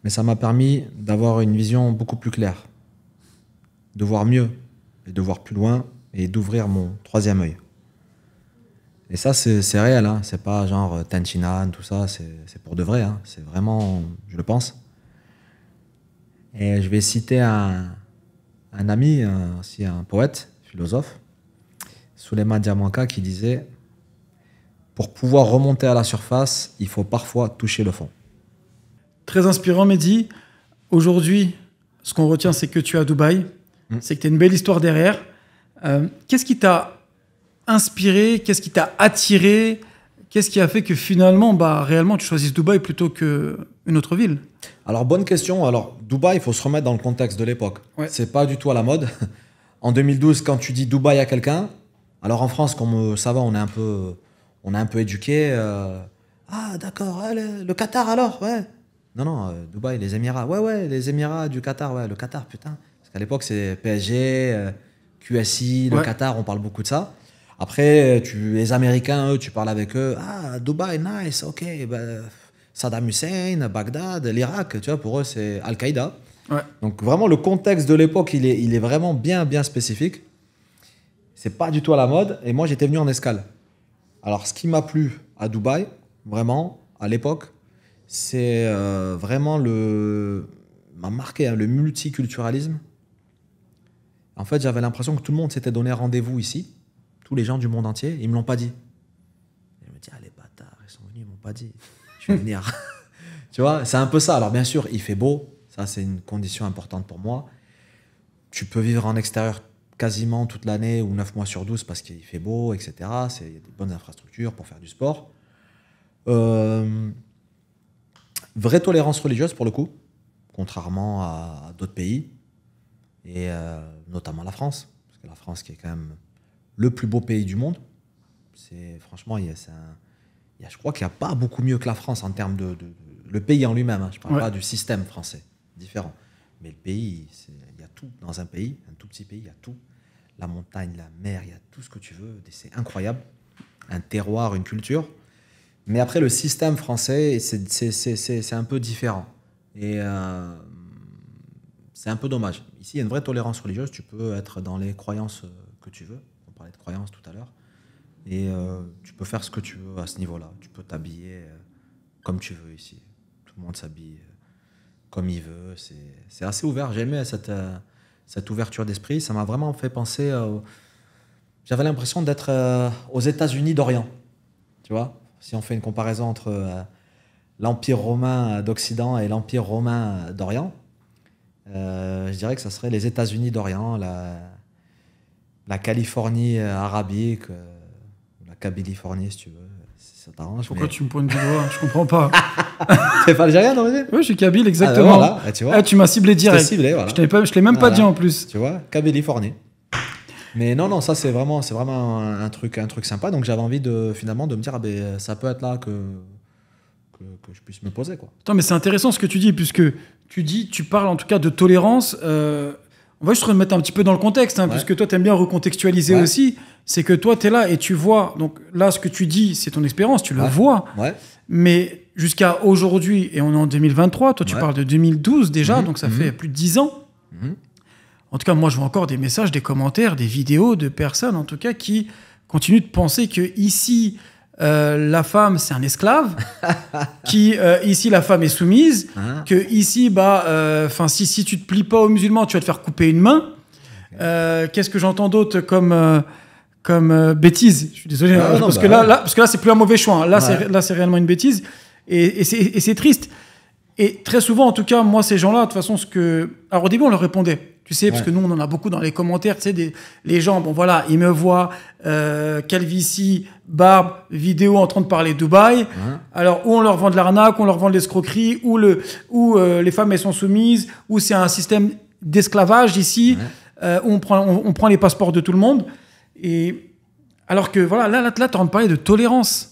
mais ça m'a permis d'avoir une vision beaucoup plus claire, de voir mieux, et de voir plus loin, et d'ouvrir mon 3e œil. Et ça, c'est réel, hein. C'est pas genre Tenchinan, tout ça, c'est pour de vrai, hein. C'est vraiment, je le pense. Et je vais citer un ami, aussi un poète, philosophe, Souleymane Diamanka, qui disait « Pour pouvoir remonter à la surface, il faut parfois toucher le fond. » Très inspirant, Mehdi. Aujourd'hui, ce qu'on retient, c'est que tu es à Dubaï, c'est que tu as une belle histoire derrière. Qu'est-ce qui t'a inspiré? Qu'est-ce qui t'a attiré? Qu'est-ce qui a fait que finalement, réellement, tu choisisses Dubaï plutôt qu'une autre ville? Alors, bonne question. Alors, Dubaï, il faut se remettre dans le contexte de l'époque. Ouais. C'est pas du tout à la mode. En 2012, quand tu dis Dubaï à quelqu'un, alors en France, comme ça va, on est un peu éduqué. Ah, d'accord, le Qatar alors, ouais. Non, Dubaï, les Émirats. Ouais, les Émirats du Qatar, ouais, le Qatar, putain. Parce qu'à l'époque, c'est PSG, QSI, le Qatar, on parle beaucoup de ça. Après, les Américains, eux, tu parles avec eux. Ah, Dubaï, nice, ok. Saddam Hussein, Bagdad, l'Irak, tu vois, pour eux, c'est Al-Qaïda. Ouais. Donc vraiment, le contexte de l'époque, il est vraiment bien spécifique. C'est pas du tout à la mode. Et moi, j'étais venu en escale. Alors, ce qui m'a plu à Dubaï, vraiment, à l'époque, c'est vraiment m'a marqué, hein, le multiculturalisme. En fait, j'avais l'impression que tout le monde s'était donné rendez-vous ici. Tous les gens du monde entier, ils me l'ont pas dit. Et je me dis, ah, les bâtards, ils sont venus pas dit. Je vais venir. Tu vois, c'est un peu ça. Alors bien sûr, il fait beau. Ça, c'est une condition importante pour moi. Tu peux vivre en extérieur quasiment toute l'année ou 9 mois sur 12 parce qu'il fait beau, etc. Il y a des bonnes infrastructures pour faire du sport. Vraie tolérance religieuse pour le coup, contrairement à d'autres pays, et notamment la France. Parce que la France qui est quand même le plus beau pays du monde. Franchement, je crois qu'il n'y a pas beaucoup mieux que la France en termes le pays en lui-même. Hein. Je ne parle pas du système français, différent. Mais le pays, il y a tout dans un pays, un tout petit pays, il y a tout. La montagne, la mer, il y a tout ce que tu veux. C'est incroyable. Un terroir, une culture. Mais après, le système français, c'est un peu différent. Et c'est un peu dommage. Ici, il y a une vraie tolérance religieuse. Tu peux être dans les croyances que tu veux. On parlait de croyances tout à l'heure. Et tu peux faire ce que tu veux à ce niveau-là. Tu peux t'habiller comme tu veux ici. Tout le monde s'habille comme il veut. C'est assez ouvert. J'ai aimé cette ouverture d'esprit. Ça m'a vraiment fait penser... J'avais l'impression d'être aux États-Unis d'Orient. Tu vois ? Si on fait une comparaison entre l'Empire romain d'Occident et l'Empire romain d'Orient, je dirais que ça serait les États-Unis d'Orient, la Californie arabique, la Californie si tu veux. Ça t'arrange. Pourquoi tu me pointes du doigt? Je comprends pas. T'es pas algérien d'origine? Oui, je suis kabyle, exactement. Voilà. Tu vois, tu m'as ciblé direct. Ciblé, voilà. Je l'ai même pas dit en plus. Tu vois, Californie. Mais non, ça c'est vraiment un truc sympa. Donc j'avais envie finalement de me dire, ça peut être là que je puisse me poser, quoi. Attends, mais c'est intéressant ce que tu dis, puisque tu parles en tout cas de tolérance. On va juste remettre un petit peu dans le contexte, hein, puisque toi, tu aimes bien recontextualiser aussi. C'est que toi, tu es là et tu vois. Donc là, ce que tu dis, c'est ton expérience, tu le vois. Ouais. Mais jusqu'à aujourd'hui, et on est en 2023, toi, tu parles de 2012 déjà, donc ça fait plus de 10 ans. En tout cas, moi, je vois encore des messages, des commentaires, des vidéos de personnes, en tout cas, qui continuent de penser que ici, la femme, c'est un esclave, ici, la femme est soumise, que ici, si tu te plies pas aux musulmans, tu vas te faire couper une main. Qu'est-ce que j'entends d'autre comme bêtise? Je suis désolé, parce que là, c'est plus un mauvais choix. Hein. Là, c'est réellement une bêtise. Et c'est triste. Et très souvent, en tout cas, moi, ces gens-là, de toute façon, alors au début, on leur répondait. Tu sais, parce que nous, on en a beaucoup dans les commentaires. Tu sais, les gens, bon voilà, ils me voient calvitie, barbe, vidéo en train de parler Dubaï. Alors, ou on leur vend de l'arnaque, on leur vend de l'escroquerie, ou les femmes, elles sont soumises, ou c'est un système d'esclavage ici, où on prend les passeports de tout le monde. Et alors que, voilà, là tu es en train de parler de tolérance.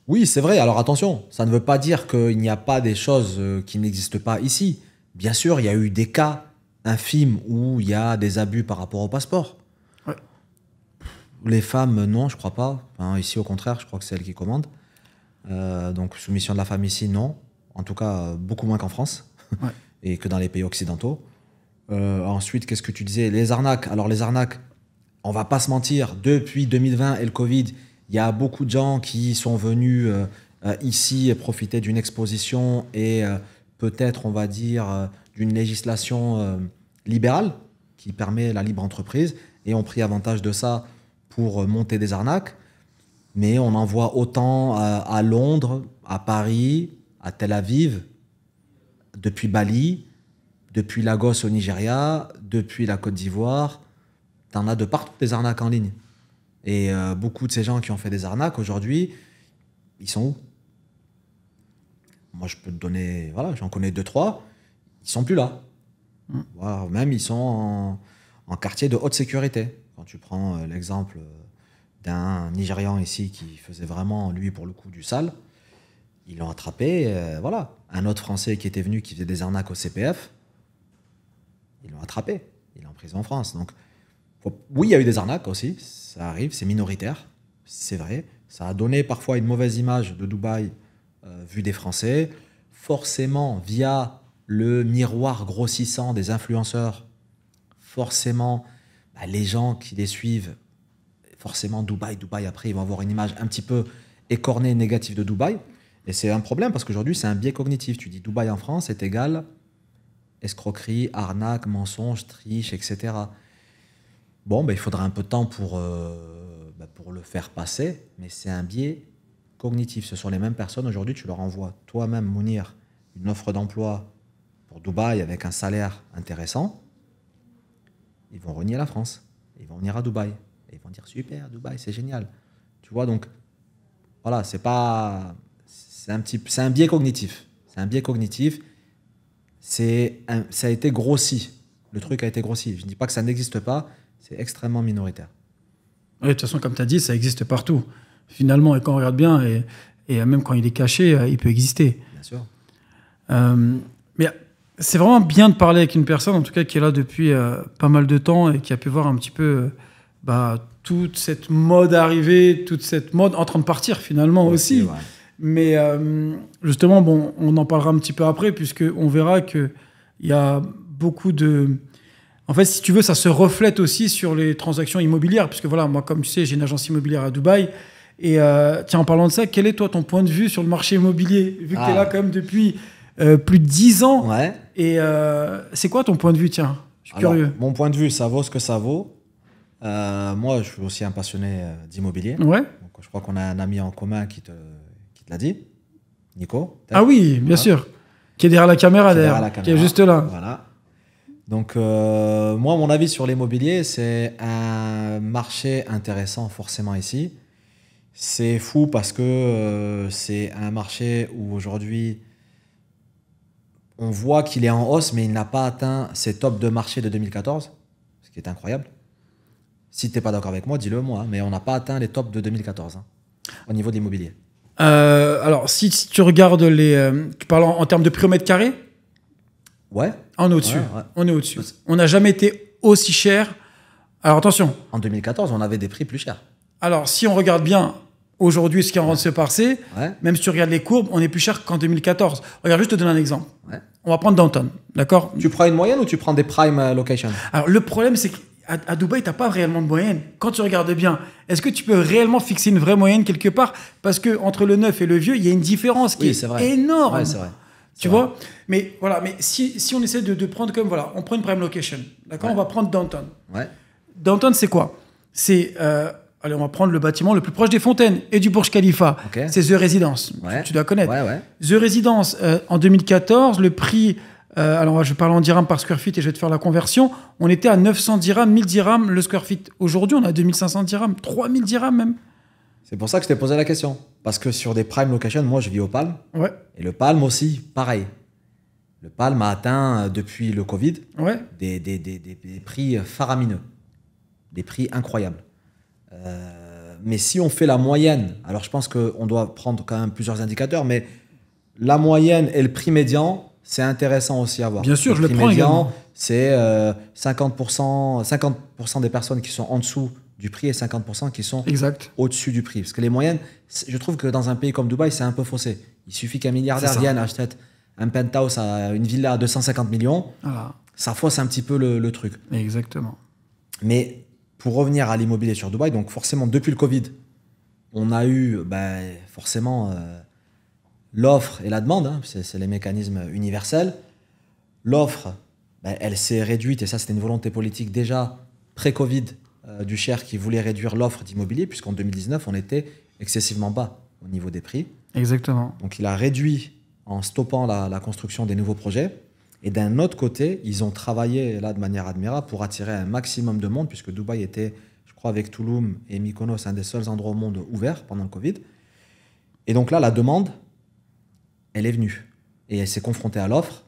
Oui, c'est vrai. Alors attention, ça ne veut pas dire qu'il n'y a pas des choses qui n'existent pas ici. Bien sûr, il y a eu des cas infimes où il y a des abus par rapport au passeport. Ouais. Les femmes, non, je crois pas. Enfin, ici, au contraire, je crois que c'est elles qui commandent. Donc, soumission de la femme ici, non. En tout cas, beaucoup moins qu'en France et que dans les pays occidentaux. Ensuite, qu'est-ce que tu disais? Les arnaques. Alors, les arnaques, on va pas se mentir, depuis 2020 et le Covid, il y a beaucoup de gens qui sont venus ici profiter d'une exposition et peut-être, on va dire, d'une législation libérale qui permet la libre entreprise et ont pris avantage de ça pour monter des arnaques. Mais on en voit autant à Londres, à Paris, à Tel Aviv, depuis Bali, depuis Lagos au Nigeria, depuis la Côte d'Ivoire. T'en as de partout des arnaques en ligne. Et beaucoup de ces gens qui ont fait des arnaques aujourd'hui, ils sont où? Moi, je peux te donner, voilà, j'en connais 2-3, ils sont plus là. Voire même, ils sont en quartier de haute sécurité. Quand tu prends l'exemple d'un Nigérian ici qui faisait vraiment, lui, pour le coup, du sale, ils l'ont attrapé. Voilà. Un autre Français qui était venu, qui faisait des arnaques au CPF, ils l'ont attrapé. Il est en prison en France. Donc, oui, il y a eu des arnaques aussi, ça arrive, c'est minoritaire, c'est vrai. Ça a donné parfois une mauvaise image de Dubaï vue des Français. Forcément, via le miroir grossissant des influenceurs, forcément, les gens qui les suivent, forcément Dubaï, après, ils vont avoir une image un petit peu écornée, négative de Dubaï. Et c'est un problème parce qu'aujourd'hui, c'est un biais cognitif. Tu dis Dubaï en France est égal escroquerie, arnaque, mensonge, triche, etc. Bon, il faudra un peu de temps pour le faire passer, mais c'est un biais cognitif. Ce sont les mêmes personnes. Aujourd'hui, tu leur envoies toi-même, Mounir, une offre d'emploi pour Dubaï avec un salaire intéressant. Ils vont renier la France. Ils vont venir à Dubaï. Et ils vont dire super, Dubaï, c'est génial. Tu vois, donc, voilà, c'est un biais cognitif. C'est un biais cognitif. Ça a été grossi. Le truc a été grossi. Je ne dis pas que ça n'existe pas. C'est extrêmement minoritaire. Oui, de toute façon, comme tu as dit, ça existe partout. Finalement, et quand on regarde bien, et même quand il est caché, il peut exister. Bien sûr. Mais c'est vraiment bien de parler avec une personne, en tout cas, qui est là depuis pas mal de temps et qui a pu voir un petit peu toute cette mode arrivée, toute cette mode en train de partir finalement aussi. Ouais. Mais justement, bon, on en parlera un petit peu après, puisqu'on verra qu'il y a beaucoup de... En fait, si tu veux, ça se reflète aussi sur les transactions immobilières, puisque voilà, moi, comme tu sais, j'ai une agence immobilière à Dubaï. Et tiens, en parlant de ça, quel est toi ton point de vue sur le marché immobilier, vu que tu es là quand même depuis plus de 10 ans. Ouais. Et c'est quoi ton point de vue, tiens? Je suis curieux. Mon point de vue, ça vaut ce que ça vaut. Moi, je suis aussi un passionné d'immobilier. Ouais. Donc, je crois qu'on a un ami en commun qui te l'a dit, Nico. Ah oui, bien sûr. Qui est derrière la caméra, d'ailleurs. Qui est juste là. Voilà. Donc, moi, mon avis sur l'immobilier, c'est un marché intéressant forcément ici. C'est fou parce que c'est un marché où aujourd'hui, on voit qu'il est en hausse, mais il n'a pas atteint ses tops de marché de 2014, ce qui est incroyable. Si tu n'es pas d'accord avec moi, dis-le moi, mais on n'a pas atteint les tops de 2014 au niveau de l'immobilier. Alors, si tu regardes tu parles en termes de prix au mètre carré? Ouais. On est au-dessus. Ouais. On est au-dessus. On n'a jamais été aussi cher. Alors, attention. En 2014, on avait des prix plus chers. Alors, si on regarde bien aujourd'hui ce qui est en train de se passer, même si tu regardes les courbes, on est plus cher qu'en 2014. Regarde, juste te donner un exemple. Ouais. On va prendre Downtown, d'accord? Tu prends une moyenne ou tu prends des prime locations? Alors, le problème, c'est qu'à Dubaï, tu n'as pas réellement de moyenne. Quand tu regardes bien, est-ce que tu peux réellement fixer une vraie moyenne quelque part? Parce qu'entre le neuf et le vieux, il y a une différence qui est énorme. Ouais, c'est vrai. Tu vois? Mais voilà, mais si on essaie de prendre comme, voilà, on prend une prime location, d'accord? On va prendre Downtown. Ouais. Downtown, c'est quoi? C'est... allez, on va prendre le bâtiment le plus proche des fontaines et du Burj Khalifa. Okay. C'est The Residence. Ouais. Tu dois connaître. Ouais. The Residence, en 2014, le prix... alors, je parle en dirhams par square feet et je vais te faire la conversion. On était à 900 dirhams, 1000 dirhams le square feet. Aujourd'hui, on a 2500 dirhams, 3000 dirhams même. C'est pour ça que je t'ai posé la question. Parce que sur des prime locations, moi, je vis au Palm. Ouais. Et le Palm aussi, pareil. Le Palm a atteint, depuis le Covid, des prix faramineux. Des prix incroyables. Mais si on fait la moyenne, alors je pense qu'on doit prendre quand même plusieurs indicateurs, mais la moyenne et le prix médian, c'est intéressant aussi à voir. Bien sûr, le je le prix prends médian, également. c'est 50% des personnes qui sont en dessous du prix et 50% qui sont au-dessus du prix. Parce que les moyennes, je trouve que dans un pays comme Dubaï, c'est un peu faussé. Il suffit qu'un milliardaire vienne acheter un penthouse, une villa à 250 millions, voilà. Ça fausse un petit peu le truc. Exactement. Mais pour revenir à l'immobilier sur Dubaï, donc forcément, depuis le Covid, on a eu forcément l'offre et la demande, c'est les mécanismes universels. L'offre, elle s'est réduite, et ça, c'était une volonté politique déjà pré-Covid du Cher qui voulait réduire l'offre d'immobilier, puisqu'en 2019, on était excessivement bas au niveau des prix. Exactement. Donc, il a réduit en stoppant la construction des nouveaux projets. Et d'un autre côté, ils ont travaillé là de manière admirable pour attirer un maximum de monde, puisque Dubaï était, je crois, avec Tulum et Mykonos, un des seuls endroits au monde ouverts pendant le Covid. Et donc là, la demande, elle est venue. Et elle s'est confrontée à l'offre.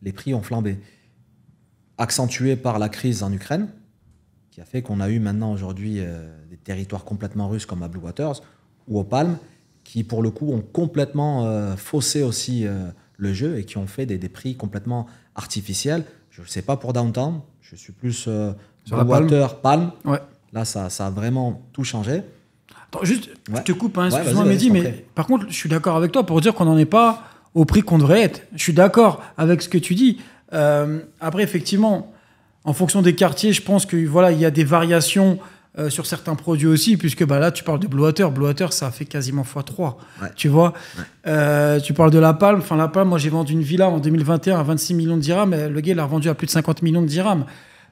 Les prix ont flambé. Accentué par la crise en Ukraine, qui a fait qu'on a eu maintenant aujourd'hui des territoires complètement russes comme à Blue Waters ou au Palm, qui pour le coup ont complètement faussé aussi le jeu et qui ont fait des prix complètement artificiels. Je ne sais pas pour Downtown, je suis plus sur Blue Water, Palm. Ouais. Là, ça a vraiment tout changé. Attends, juste, je te coupe, excuse-moi Mehdi, mais par contre, je suis d'accord avec toi pour dire qu'on n'en est pas au prix qu'on devrait être. Je suis d'accord avec ce que tu dis. Après, effectivement, en fonction des quartiers, je pense que voilà, il y a des variations sur certains produits aussi, puisque là, tu parles de Blue Water. Blue Water, ça a fait quasiment x3. Ouais. Tu vois, tu parles de la Palme. Enfin, la Palme, moi, j'ai vendu une villa en 2021 à 26 millions de dirhams. Le gars, il l'a revendu à plus de 50 millions de dirhams.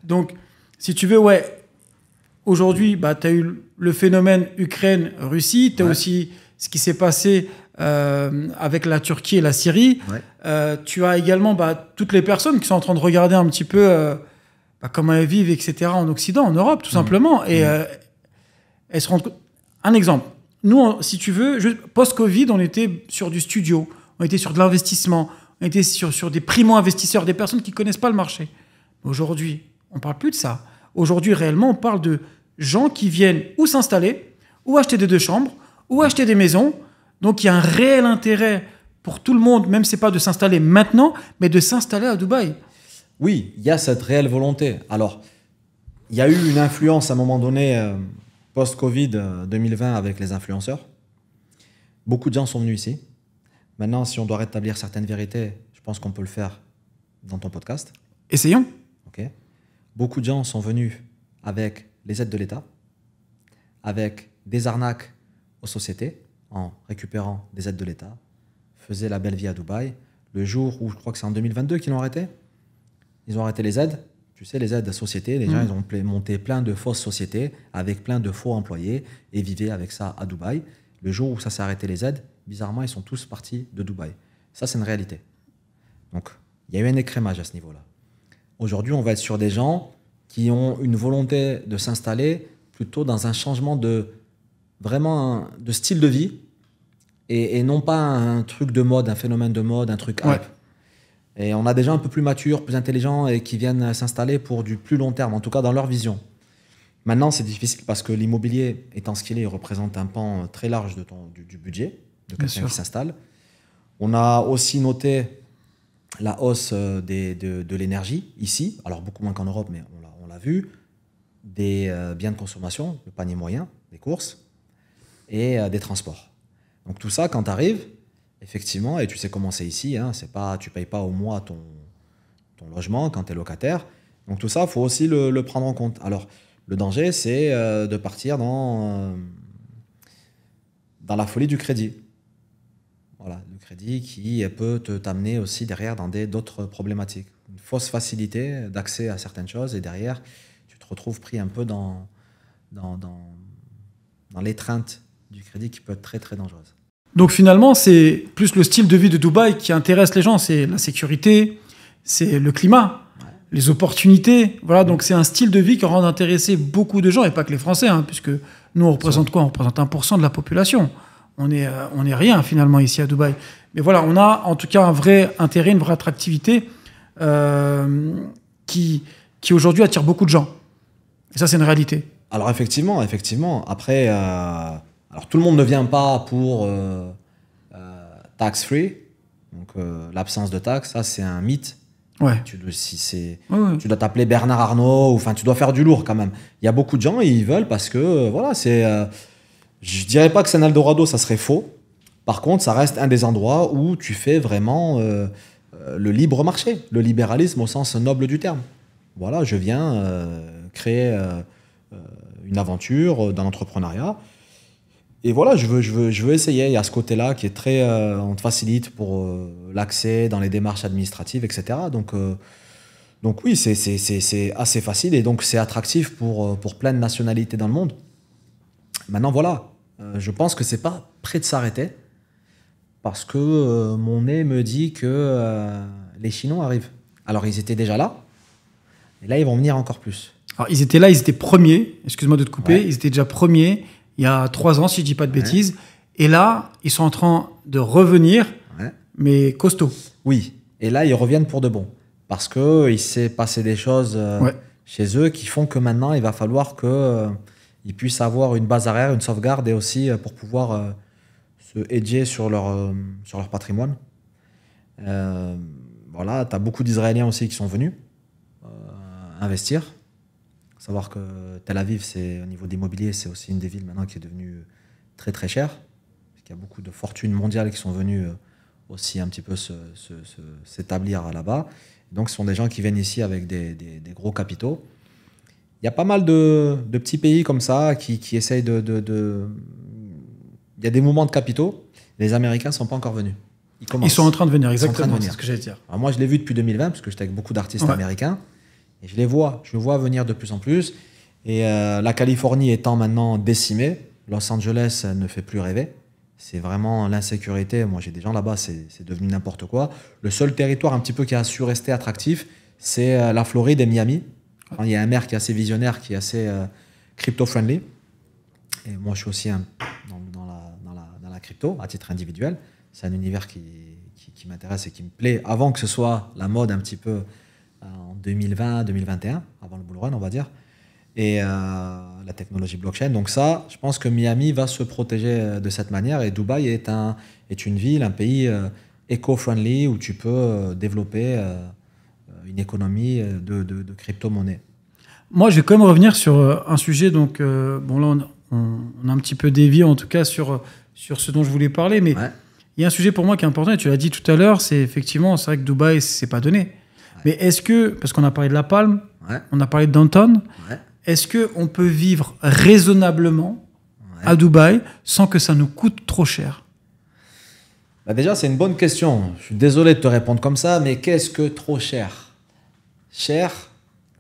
Donc, si tu veux, aujourd'hui, tu as eu le phénomène Ukraine-Russie. Tu as aussi ce qui s'est passé avec la Turquie et la Syrie. Tu as également toutes les personnes qui sont en train de regarder un petit peu comment elles vivent, etc., en Occident, en Europe, tout simplement. Et elles se rendent compte. Un exemple. Nous, si tu veux, post-Covid, on était sur du studio, on était sur de l'investissement, on était sur des primo-investisseurs, des personnes qui ne connaissent pas le marché. Aujourd'hui, on ne parle plus de ça. Aujourd'hui, réellement, on parle de gens qui viennent ou s'installer, ou acheter des 2 chambres, ou acheter des maisons. Donc, il y a un réel intérêt pour tout le monde, même si ce n'est pas de s'installer maintenant, mais de s'installer à Dubaï. Oui, il y a cette réelle volonté. Alors, il y a eu une influence à un moment donné, post-Covid 2020, avec les influenceurs. Beaucoup de gens sont venus ici. Maintenant, si on doit rétablir certaines vérités, je pense qu'on peut le faire dans ton podcast. Essayons. Ok. Beaucoup de gens sont venus avec les aides de l'État, avec des arnaques aux sociétés, en récupérant des aides de l'État, faisaient la belle vie à Dubaï. Le jour où, je crois que c'est en 2022 qu'ils l'ont arrêté, ils ont arrêté les aides. Tu sais, les aides à société, les gens, ils ont monté plein de fausses sociétés avec plein de faux employés et vivaient avec ça à Dubaï. Le jour où ça s'est arrêté les aides, bizarrement, ils sont tous partis de Dubaï. Ça, c'est une réalité. Donc, il y a eu un écrémage à ce niveau-là. Aujourd'hui, on va être sur des gens qui ont une volonté de s'installer plutôt dans un changement de style de vie et non pas un truc de mode, un phénomène de mode, un truc hype. Et on a des gens un peu plus matures, plus intelligents et qui viennent s'installer pour du plus long terme, en tout cas dans leur vision. Maintenant, c'est difficile parce que l'immobilier, étant ce qu'il est, il représente un pan très large du budget de quelqu'un qui s'installe. On a aussi noté la hausse de l'énergie ici, alors beaucoup moins qu'en Europe, mais on l'a vu, des biens de consommation, le panier moyen, des courses, et des transports. Donc tout ça, quand tu arrives, effectivement, et tu sais comment c'est ici, hein, tu ne payes pas au mois ton logement quand tu es locataire. Donc tout ça, il faut aussi le prendre en compte. Alors, le danger, c'est de partir dans la folie du crédit. Voilà, le crédit qui peut t'amener aussi derrière dans d'autres problématiques. Une fausse facilité d'accès à certaines choses et derrière, tu te retrouves pris un peu dans l'étreinte du crédit qui peut être très très dangereuse. Donc finalement, c'est plus le style de vie de Dubaï qui intéresse les gens. C'est la sécurité, c'est le climat, les opportunités. Voilà, donc c'est un style de vie qui rend intéressé beaucoup de gens, et pas que les Français, hein, puisque nous, on représente quoi ? On représente 1% de la population. On est rien finalement ici à Dubaï. Mais voilà, on a en tout cas un vrai intérêt, une vraie attractivité qui aujourd'hui attire beaucoup de gens. Et ça, c'est une réalité. Alors effectivement. Après, alors tout le monde ne vient pas pour tax-free, donc l'absence de taxes, ça c'est un mythe. Ouais. Tu dois t'appeler Bernard Arnault, enfin tu dois faire du lourd quand même. Il y a beaucoup de gens, ils veulent parce que voilà, je dirais pas que c'est un Eldorado, ça serait faux. Par contre, ça reste un des endroits où tu fais vraiment le libre marché, le libéralisme au sens noble du terme. Voilà, je viens créer une aventure dans l'entrepreneuriat. Et voilà, je veux essayer. Il y a ce côté-là qui est très... on te facilite pour l'accès dans les démarches administratives, etc. Donc oui, c'est assez facile et donc c'est attractif pour plein de nationalités dans le monde. Maintenant, voilà, je pense que c'est pas prêt de s'arrêter parce que mon nez me dit que les Chinois arrivent. Alors, ils étaient déjà là et là, ils vont venir encore plus. Alors, ils étaient là, ils étaient premiers. Excuse-moi de te couper. Ouais. Ils étaient déjà premiers il y a 3 ans, si je ne dis pas de bêtises. Et là, ils sont en train de revenir, mais costaud. Oui, et là, ils reviennent pour de bon. Parce qu'il s'est passé des choses chez eux qui font que maintenant, il va falloir qu'ils puissent avoir une base arrière, une sauvegarde et aussi pour pouvoir se hedger sur leur patrimoine. Voilà, tu as beaucoup d'Israéliens aussi qui sont venus investir. Savoir que Tel Aviv, au niveau de l'immobilier, c'est aussi une des villes maintenant qui est devenue très très chère. Il y a beaucoup de fortunes mondiales qui sont venues aussi un petit peu s'établir là-bas. Donc ce sont des gens qui viennent ici avec des gros capitaux. Il y a pas mal de petits pays comme ça qui essayent Il y a des mouvements de capitaux. Les Américains ne sont pas encore venus. Ils sont en train de venir, exactement, c'est ce que j'allais dire. Alors moi, je l'ai vu depuis 2020, parce que j'étais avec beaucoup d'artistes américains. Et je vois venir de plus en plus. Et la Californie étant maintenant décimée, Los Angeles ne fait plus rêver. C'est vraiment l'insécurité. Moi, j'ai des gens là-bas, c'est devenu n'importe quoi. Le seul territoire un petit peu qui a su rester attractif, c'est la Floride et Miami. Enfin, il y a un maire qui est assez visionnaire, qui est assez crypto-friendly. Et moi, je suis aussi dans la crypto, à titre individuel. C'est un univers qui m'intéresse et qui me plaît, avant que ce soit la mode un petit peu en 2020, 2021, avant le bull run, on va dire. Et la technologie blockchain. Donc ça, je pense que Miami va se protéger de cette manière. Et Dubaï est une ville, un pays éco-friendly où tu peux développer une économie de crypto-monnaie. Moi, je vais quand même revenir sur un sujet. Donc, bon, là, on a un petit peu dévié, en tout cas, sur ce dont je voulais parler. Mais Ouais. il y a un sujet pour moi qui est important, et tu l'as dit tout à l'heure, c'est effectivement, c'est vrai que Dubaï, c'est pas donné. Ouais. Mais est-ce que, parce qu'on a parlé de La Palme, Ouais. on a parlé de Downtown, Ouais. est-ce qu'on peut vivre raisonnablement à Dubaï sans que ça nous coûte trop cher? Bah déjà, c'est une bonne question. Je suis désolé de te répondre comme ça, mais qu'est-ce que trop cher? Cher,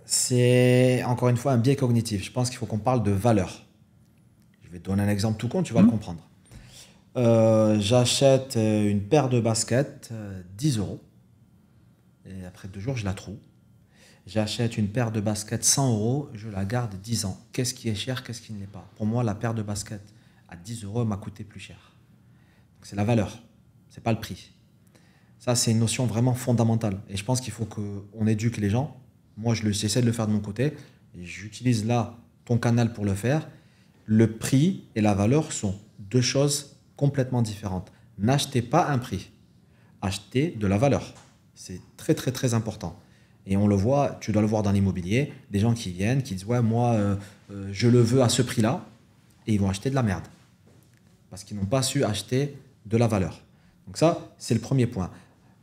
c'est encore une fois un biais cognitif. Je pense qu'il faut qu'on parle de valeur. Je vais te donner un exemple tout con, tu vas le comprendre. J'achète une paire de baskets, 10 €. Et après 2 jours, je la trouve. J'achète une paire de baskets 100 €, je la garde 10 ans. Qu'est-ce qui est cher, qu'est-ce qui ne l'est pas? Pour moi, la paire de baskets à 10 € m'a coûté plus cher. C'est la valeur, c'est pas le prix. Ça, c'est une notion vraiment fondamentale. Et je pense qu'il faut qu'on éduque les gens. Moi, j'essaie de le faire de mon côté. Et j'utilise là ton canal pour le faire. Le prix et la valeur sont deux choses complètement différentes. N'achetez pas un prix. Achetez de la valeur. C'est très, très, très important. Et on le voit, tu dois le voir dans l'immobilier, des gens qui viennent, qui disent « Ouais, moi, je le veux à ce prix-là » et ils vont acheter de la merde. Parce qu'ils n'ont pas su acheter de la valeur. Donc ça, c'est le premier point.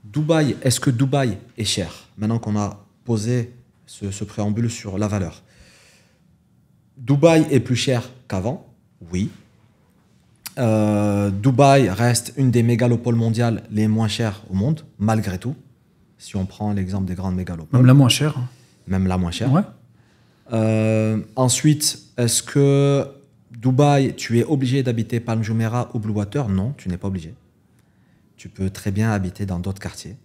Dubaï, est-ce que Dubaï est cher? Maintenant qu'on a posé ce préambule sur la valeur. Dubaï est plus cher qu'avant? Oui. Dubaï reste une des mégalopoles mondiales les moins chères au monde, malgré tout. Si on prend l'exemple des grandes mégalopoles. Même la moins chère. Même la moins chère. Ouais. Ensuite, est-ce que Dubaï, tu es obligé d'habiter Palm Jumeirah ou Bluewater? Non, tu n'es pas obligé. Tu peux très bien habiter dans d'autres quartiers.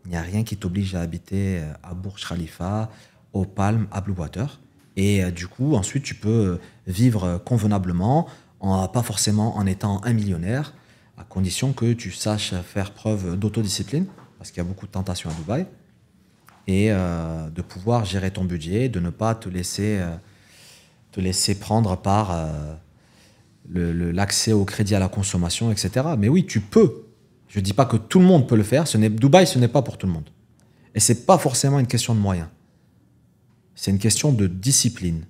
Il n'y a rien qui t'oblige à habiter à Burj Khalifa, aux Palmes, à Bluewater. Et du coup, ensuite, tu peux vivre convenablement, pas forcément en étant un millionnaire, à condition que tu saches faire preuve d'autodiscipline, parce qu'il y a beaucoup de tentations à Dubaï, et de pouvoir gérer ton budget, de ne pas te laisser prendre par l'accès au crédit à la consommation, etc. Mais oui, tu peux. Je ne dis pas que tout le monde peut le faire. Dubaï, ce n'est pas pour tout le monde. Et ce n'est pas forcément une question de moyens. C'est une question de discipline.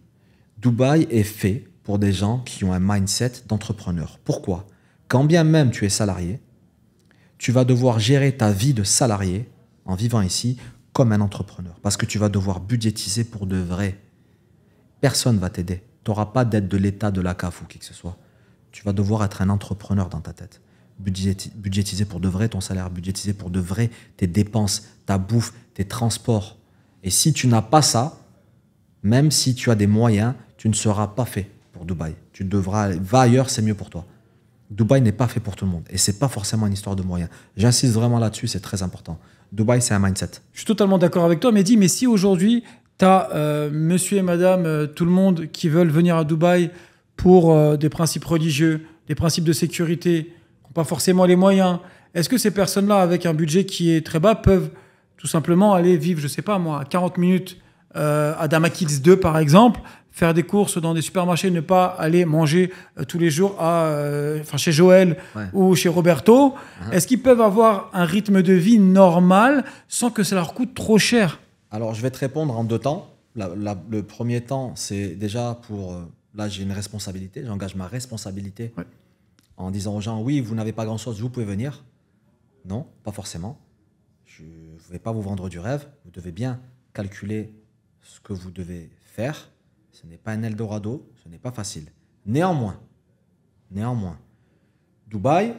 Dubaï est fait pour des gens qui ont un mindset d'entrepreneur. Pourquoi? Quand bien même tu es salarié, tu vas devoir gérer ta vie de salarié en vivant ici comme un entrepreneur. Parce que tu vas devoir budgétiser pour de vrai. Personne ne va t'aider. Tu n'auras pas d'aide de l'État, de la CAF ou qui que ce soit. Tu vas devoir être un entrepreneur dans ta tête. Budgétiser pour de vrai ton salaire, budgétiser pour de vrai tes dépenses, ta bouffe, tes transports. Et si tu n'as pas ça, même si tu as des moyens, tu ne seras pas fait pour Dubaï. Va ailleurs, c'est mieux pour toi. Dubaï n'est pas fait pour tout le monde. Et ce n'est pas forcément une histoire de moyens. J'insiste vraiment là-dessus, c'est très important. Dubaï, c'est un mindset. Je suis totalement d'accord avec toi, Mehdi, mais si aujourd'hui, tu as monsieur et madame, tout le monde qui veulent venir à Dubaï pour des principes religieux, des principes de sécurité, qui n'ont pas forcément les moyens, est-ce que ces personnes-là, avec un budget qui est très bas, peuvent tout simplement aller vivre, je ne sais pas moi, à 40 minutes à Damakils 2 par exemple, faire des courses dans des supermarchés, ne pas aller manger tous les jours chez Joël ou chez Roberto? Est-ce qu'ils peuvent avoir un rythme de vie normal sans que ça leur coûte trop cher? Alors, je vais te répondre en deux temps. Le premier temps, c'est déjà pour... là, j'ai une responsabilité. J'engage ma responsabilité en disant aux gens, oui, vous n'avez pas grand-chose, vous pouvez venir. Non, pas forcément. Je ne vais pas vous vendre du rêve. Vous devez bien calculer ce que vous devez faire. Ce n'est pas un Eldorado, ce n'est pas facile. Néanmoins, Dubaï,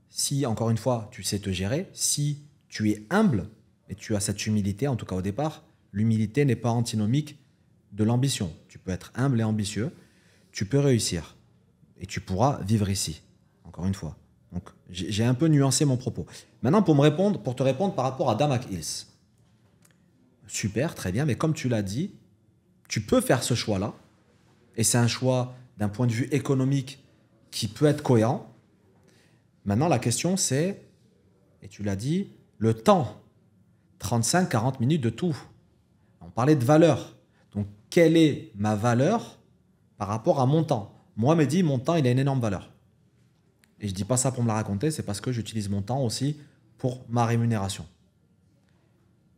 si, encore une fois, tu sais te gérer, si tu es humble, et tu as cette humilité, en tout cas au départ, l'humilité n'est pas antinomique de l'ambition. Tu peux être humble et ambitieux, tu peux réussir, et tu pourras vivre ici, encore une fois. Donc, j'ai un peu nuancé mon propos. Maintenant, pour te répondre par rapport à Damac Hills. Super, très bien, mais comme tu l'as dit, tu peux faire ce choix-là, et c'est un choix d'un point de vue économique qui peut être cohérent. Maintenant, la question c'est, et tu l'as dit, le temps. 35-40 minutes de tout. On parlait de valeur. Donc, quelle est ma valeur par rapport à mon temps? Moi, Mehdi, mon temps, il a une énorme valeur. Et je ne dis pas ça pour me la raconter, c'est parce que j'utilise mon temps aussi pour ma rémunération.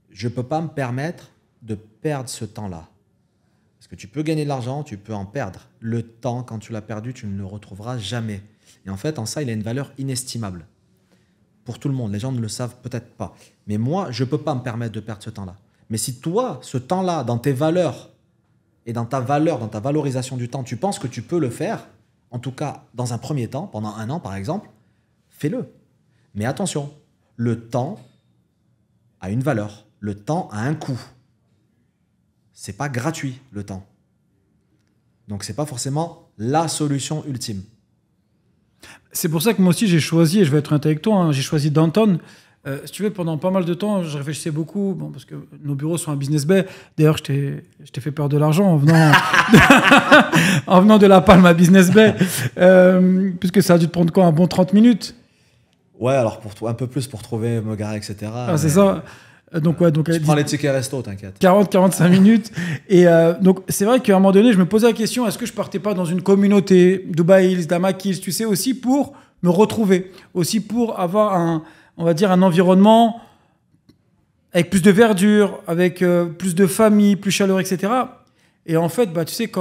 Je ne peux pas me permettre de perdre ce temps-là. Parce que tu peux gagner de l'argent, tu peux en perdre. Le temps, quand tu l'as perdu, tu ne le retrouveras jamais. Et en fait, en ça, il a une valeur inestimable. Pour tout le monde, les gens ne le savent peut-être pas. Mais moi, je ne peux pas me permettre de perdre ce temps-là. Mais si toi, ce temps-là, dans tes valeurs et dans ta valeur, dans ta valorisation du temps, tu penses que tu peux le faire, en tout cas dans un premier temps, pendant 1 an par exemple, fais-le. Mais attention, le temps a une valeur. Le temps a un coût. C'est pas gratuit, le temps. Donc, c'est pas forcément la solution ultime. C'est pour ça que moi aussi j'ai choisi, et je vais être honnête avec toi, hein, j'ai choisi Downtown. Si tu veux, pendant pas mal de temps, je réfléchissais beaucoup, bon, parce que nos bureaux sont un business bay. D'ailleurs, je t'ai fait peur de l'argent en venant, en venant de La Palme à Business Bay, puisque ça a dû te prendre quoi, un bon 30 minutes? Ouais, alors un peu plus pour trouver, me garer, etc. Ah, c'est ça. Donc, tu prends les tickets resto, t'inquiète. 40-45 minutes. Et donc, c'est vrai qu'à un moment donné, je me posais la question, est-ce que je partais pas dans une communauté, Dubai Hills, Damac Hills, tu sais, aussi pour me retrouver, aussi pour avoir on va dire, un environnement avec plus de verdure, avec plus de famille, plus chaleureux, etc. Et en fait, bah, tu sais,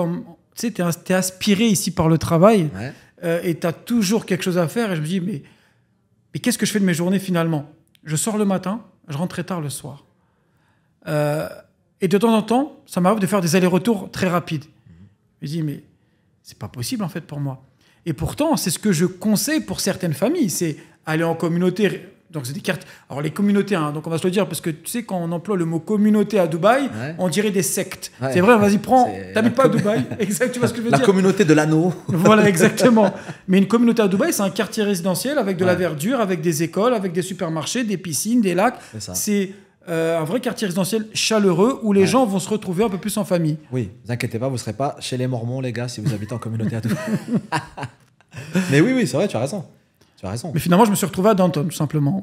t'es aspiré ici par le travail, ouais. Et t'as toujours quelque chose à faire. Et je me dis, mais qu'est-ce que je fais de mes journées finalement? Je sors le matin, je rentre très tard le soir. Et de temps en temps, ça m'arrive de faire des allers-retours très rapides. Je me dis, mais c'est pas possible en fait pour moi. Et pourtant, c'est ce que je conseille pour certaines familles, c'est aller en communauté. Donc, c'est des cartes. Alors, les communautés, hein, donc on va se le dire, parce que tu sais, quand on emploie le mot communauté à Dubaï, ouais. On dirait des sectes. Ouais. C'est vrai, vas-y, prends. T'habites pas à Dubaï. Exact, tu vois ce que je veux dire. La communauté de l'anneau. Voilà, exactement. Mais une communauté à Dubaï, c'est un quartier résidentiel avec de la verdure, avec des écoles, avec des supermarchés, des piscines, des lacs. C'est un vrai quartier résidentiel chaleureux où les gens vont se retrouver un peu plus en famille. Oui, ne vous inquiétez pas, vous ne serez pas chez les Mormons, les gars, si vous habitez en communauté à Dubaï. Mais oui, c'est vrai, tu as raison. Mais finalement, je me suis retrouvé à Downtown, tout simplement.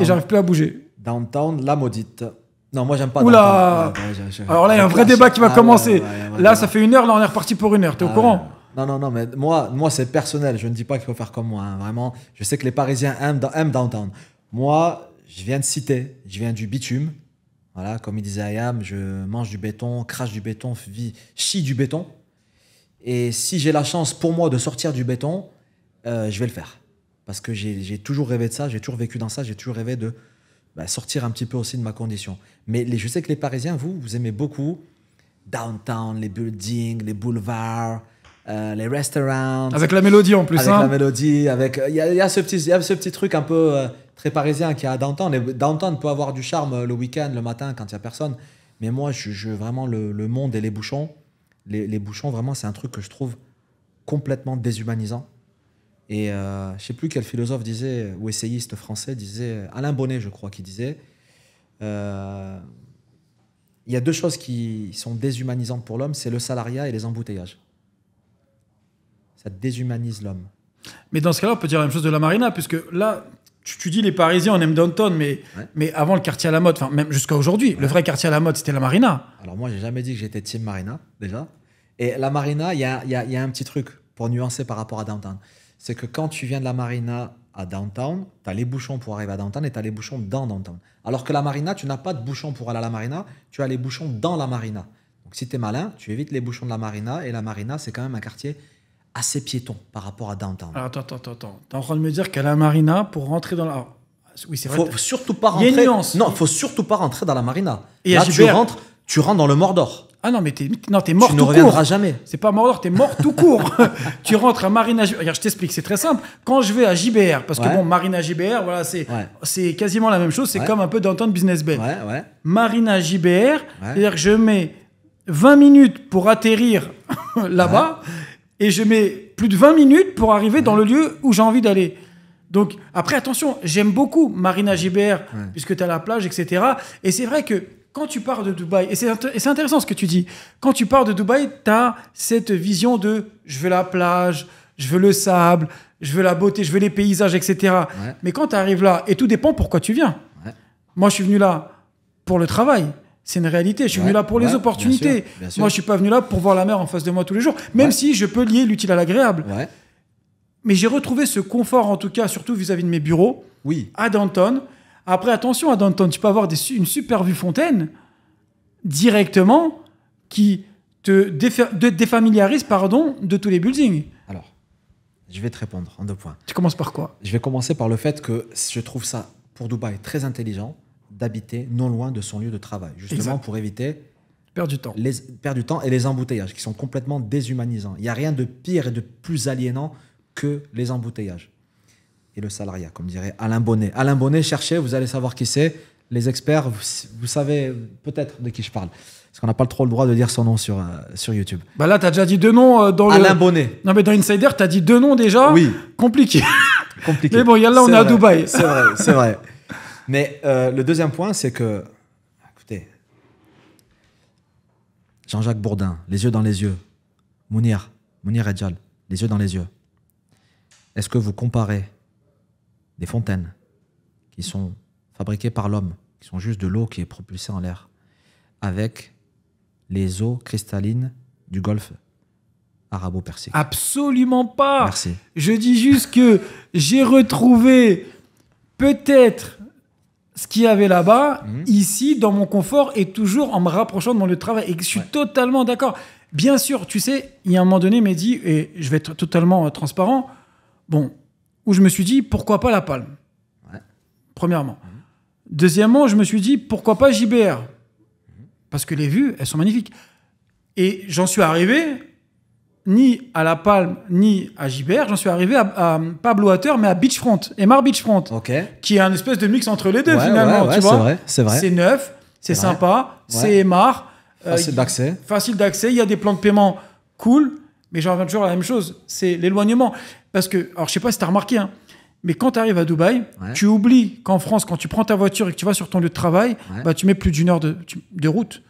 Et j'arrive plus à bouger. Downtown, la maudite. Non, moi, j'aime pas Oula Downtown. Alors là, il y a un vrai débat qui va commencer. Là, ça fait 1 heure, là, on est reparti pour 1 heure. T'es au courant? Non, mais moi, c'est personnel. Je ne dis pas qu'il faut faire comme moi. Hein. Vraiment, je sais que les Parisiens aiment Downtown. Moi, je viens de Cité. Je viens du bitume. Voilà, comme il disait Ayam, je mange du béton, crache du béton, chie du béton. Et si j'ai la chance, pour moi, de sortir du béton, je vais le faire. Parce que j'ai toujours rêvé de ça, j'ai toujours vécu dans ça, j'ai toujours rêvé de sortir un petit peu aussi de ma condition. Mais je sais que les Parisiens, vous aimez beaucoup Downtown, les buildings, les boulevards, les restaurants. Avec la mélodie en plus. Avec la mélodie, il y a ce petit truc un peu très parisien qu'il y a à Downtown. Et Downtown peut avoir du charme le week-end, le matin, quand il n'y a personne. Mais moi, vraiment, le monde et les bouchons, les bouchons, vraiment, c'est un truc que je trouve complètement déshumanisant. Et je ne sais plus quel philosophe disait, ou essayiste français disait, Alain Bonnet, je crois, qui disait, il y a 2 choses qui sont déshumanisantes pour l'homme, c'est le salariat et les embouteillages. Ça déshumanise l'homme. Mais dans ce cas-là, on peut dire la même chose de la marina, puisque là, tu dis les Parisiens, on aime Downtown, mais avant le quartier à la mode, même jusqu'à aujourd'hui, le vrai quartier à la mode, c'était la marina. Alors moi, j'ai jamais dit que j'étais team marina, déjà. Et la marina, il y a un petit truc pour nuancer par rapport à Downtown. C'est que quand tu viens de la marina à Downtown, tu as les bouchons pour arriver à Downtown et tu as les bouchons dans Downtown. Alors que la marina, tu n'as pas de bouchons pour aller à la marina, tu as les bouchons dans la marina. Donc si tu es malin, tu évites les bouchons de la marina, et la marina, c'est quand même un quartier assez piéton par rapport à Downtown. Alors, attends. Tu es en train de me dire qu'à la marina, pour rentrer dans la... Oui, c'est vrai. Faut surtout pas rentrer... Il y a une nuance. Non, il faut surtout pas rentrer dans la marina. Et là, tu rentres dans le Mordor. Ah non, mais t'es mort tout court. Tu ne reviendras jamais. C'est pas Mordor, t'es mort tout court. Tu rentres à Marina... Regarde, je t'explique, c'est très simple. Quand je vais à JBR, parce que bon, Marina JBR, voilà, c'est quasiment la même chose. C'est comme un peu Downtown Business Bay. Marina JBR, c'est-à-dire que je mets 20 minutes pour atterrir là-bas. et je mets plus de 20 minutes pour arriver dans le lieu où j'ai envie d'aller. Donc, après, attention, j'aime beaucoup Marina Gibert, puisque tu as la plage, etc. Et c'est vrai que quand tu pars de Dubaï, et c'est intéressant ce que tu dis, quand tu pars de Dubaï, tu as cette vision de je veux la plage, je veux le sable, je veux la beauté, je veux les paysages, etc. Ouais. Mais quand tu arrives là, et tout dépend pourquoi tu viens. Ouais. Moi, je suis venu là pour le travail. C'est une réalité. Je suis venu là pour les opportunités. Bien sûr. Moi, je ne suis pas venu là pour voir la mer en face de moi tous les jours, même si je peux lier l'utile à l'agréable. Ouais. Mais j'ai retrouvé ce confort, en tout cas, surtout vis-à-vis de mes bureaux, à Downton. Après, attention, à Downton, tu peux avoir une super vue fontaine directement qui te défamiliarise de tous les buildings. Alors, je vais te répondre en 2 points. Tu commences par quoi? Je vais commencer par le fait que je trouve ça, pour Dubaï, très intelligent d'habiter non loin de son lieu de travail, justement pour éviter perdre du temps et les embouteillages qui sont complètement déshumanisants. Il n'y a rien de pire et de plus aliénant que les embouteillages. Et le salariat, comme dirait Alain Bonnet. Alain Bonnet, cherchez, vous allez savoir qui c'est. Les experts, vous savez peut-être de qui je parle. Parce qu'on n'a pas trop le droit de dire son nom sur YouTube. Bah là, tu as déjà dit 2 noms dans Alain Bonnet. Non, mais dans Insider, tu as dit 2 noms déjà. Oui. Compliqué. Mais bon, là, on est à Dubaï. C'est vrai. Mais le deuxième point, c'est que, écoutez, Jean-Jacques Bourdin, les yeux dans les yeux. Mounir Edjal, les yeux dans les yeux. Est-ce que vous comparez des fontaines qui sont fabriquées par l'homme, qui sont juste de l'eau qui est propulsée en l'air, avec les eaux cristallines du golfe arabo-persique? Absolument pas. Merci. Je dis juste que j'ai retrouvé peut-être ce qu'il y avait là-bas, ici, dans mon confort, et toujours en me rapprochant de mon lieu de travail. Et je suis totalement d'accord. Bien sûr, tu sais, il y a un moment donné, il m'a dit, et je vais être totalement transparent, où je me suis dit, pourquoi pas La Palme? Premièrement. Deuxièmement, je me suis dit, pourquoi pas JBR? Parce que les vues, elles sont magnifiques. Et j'en suis arrivé, ni à La Palme, ni à JBR, j'en suis arrivé à pas Bluewater, mais à Beachfront, Emmar Beachfront, qui est un espèce de mix entre les deux, finalement. Tu vois, c'est vrai. C'est neuf, c'est sympa, c'est Emmar. Facile d'accès. Facile d'accès, il y a des plans de paiement cool, mais j'en reviens toujours à la même chose, c'est l'éloignement. Parce que, alors je sais pas si tu as remarqué, mais quand tu arrives à Dubaï, tu oublies qu'en France, quand tu prends ta voiture et que tu vas sur ton lieu de travail, tu mets plus d'1 heure de route.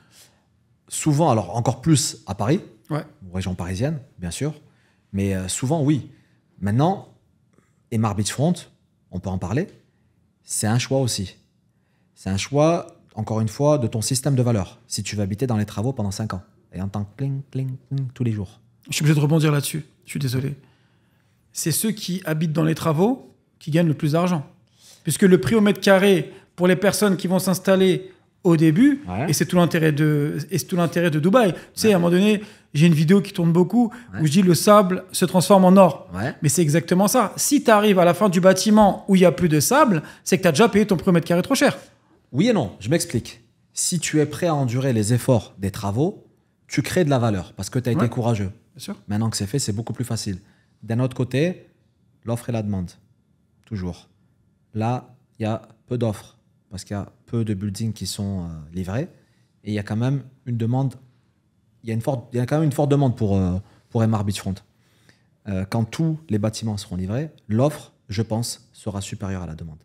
Souvent, alors encore plus à Paris, région parisienne, bien sûr, mais souvent, oui. Maintenant, Emmar Beachfront, on peut en parler, c'est un choix aussi. C'est un choix, encore une fois, de ton système de valeurs, si tu veux habiter dans les travaux pendant 5 ans et entendre cling, cling, cling tous les jours. Je suis obligé de rebondir là-dessus, je suis désolé. C'est ceux qui habitent dans les travaux qui gagnent le plus d'argent. Puisque le prix au mètre carré pour les personnes qui vont s'installer au début, et c'est tout l'intérêt de Dubaï. Tu sais, à un moment donné, j'ai une vidéo qui tourne beaucoup où je dis le sable se transforme en or. Mais c'est exactement ça. Si tu arrives à la fin du bâtiment où il n'y a plus de sable, c'est que tu as déjà payé ton prix au mètre carré trop cher. Oui et non, je m'explique. Si tu es prêt à endurer les efforts des travaux, tu crées de la valeur parce que tu as été courageux. Bien sûr. Maintenant que c'est fait, c'est beaucoup plus facile. D'un autre côté, l'offre et la demande. Toujours. Là, il y a peu d'offres parce qu'il y a peu de buildings qui sont livrés et il y a quand même une demande. Il y a quand même une forte demande pour Emmar Beachfront. Quand tous les bâtiments seront livrés, l'offre, je pense, sera supérieure à la demande.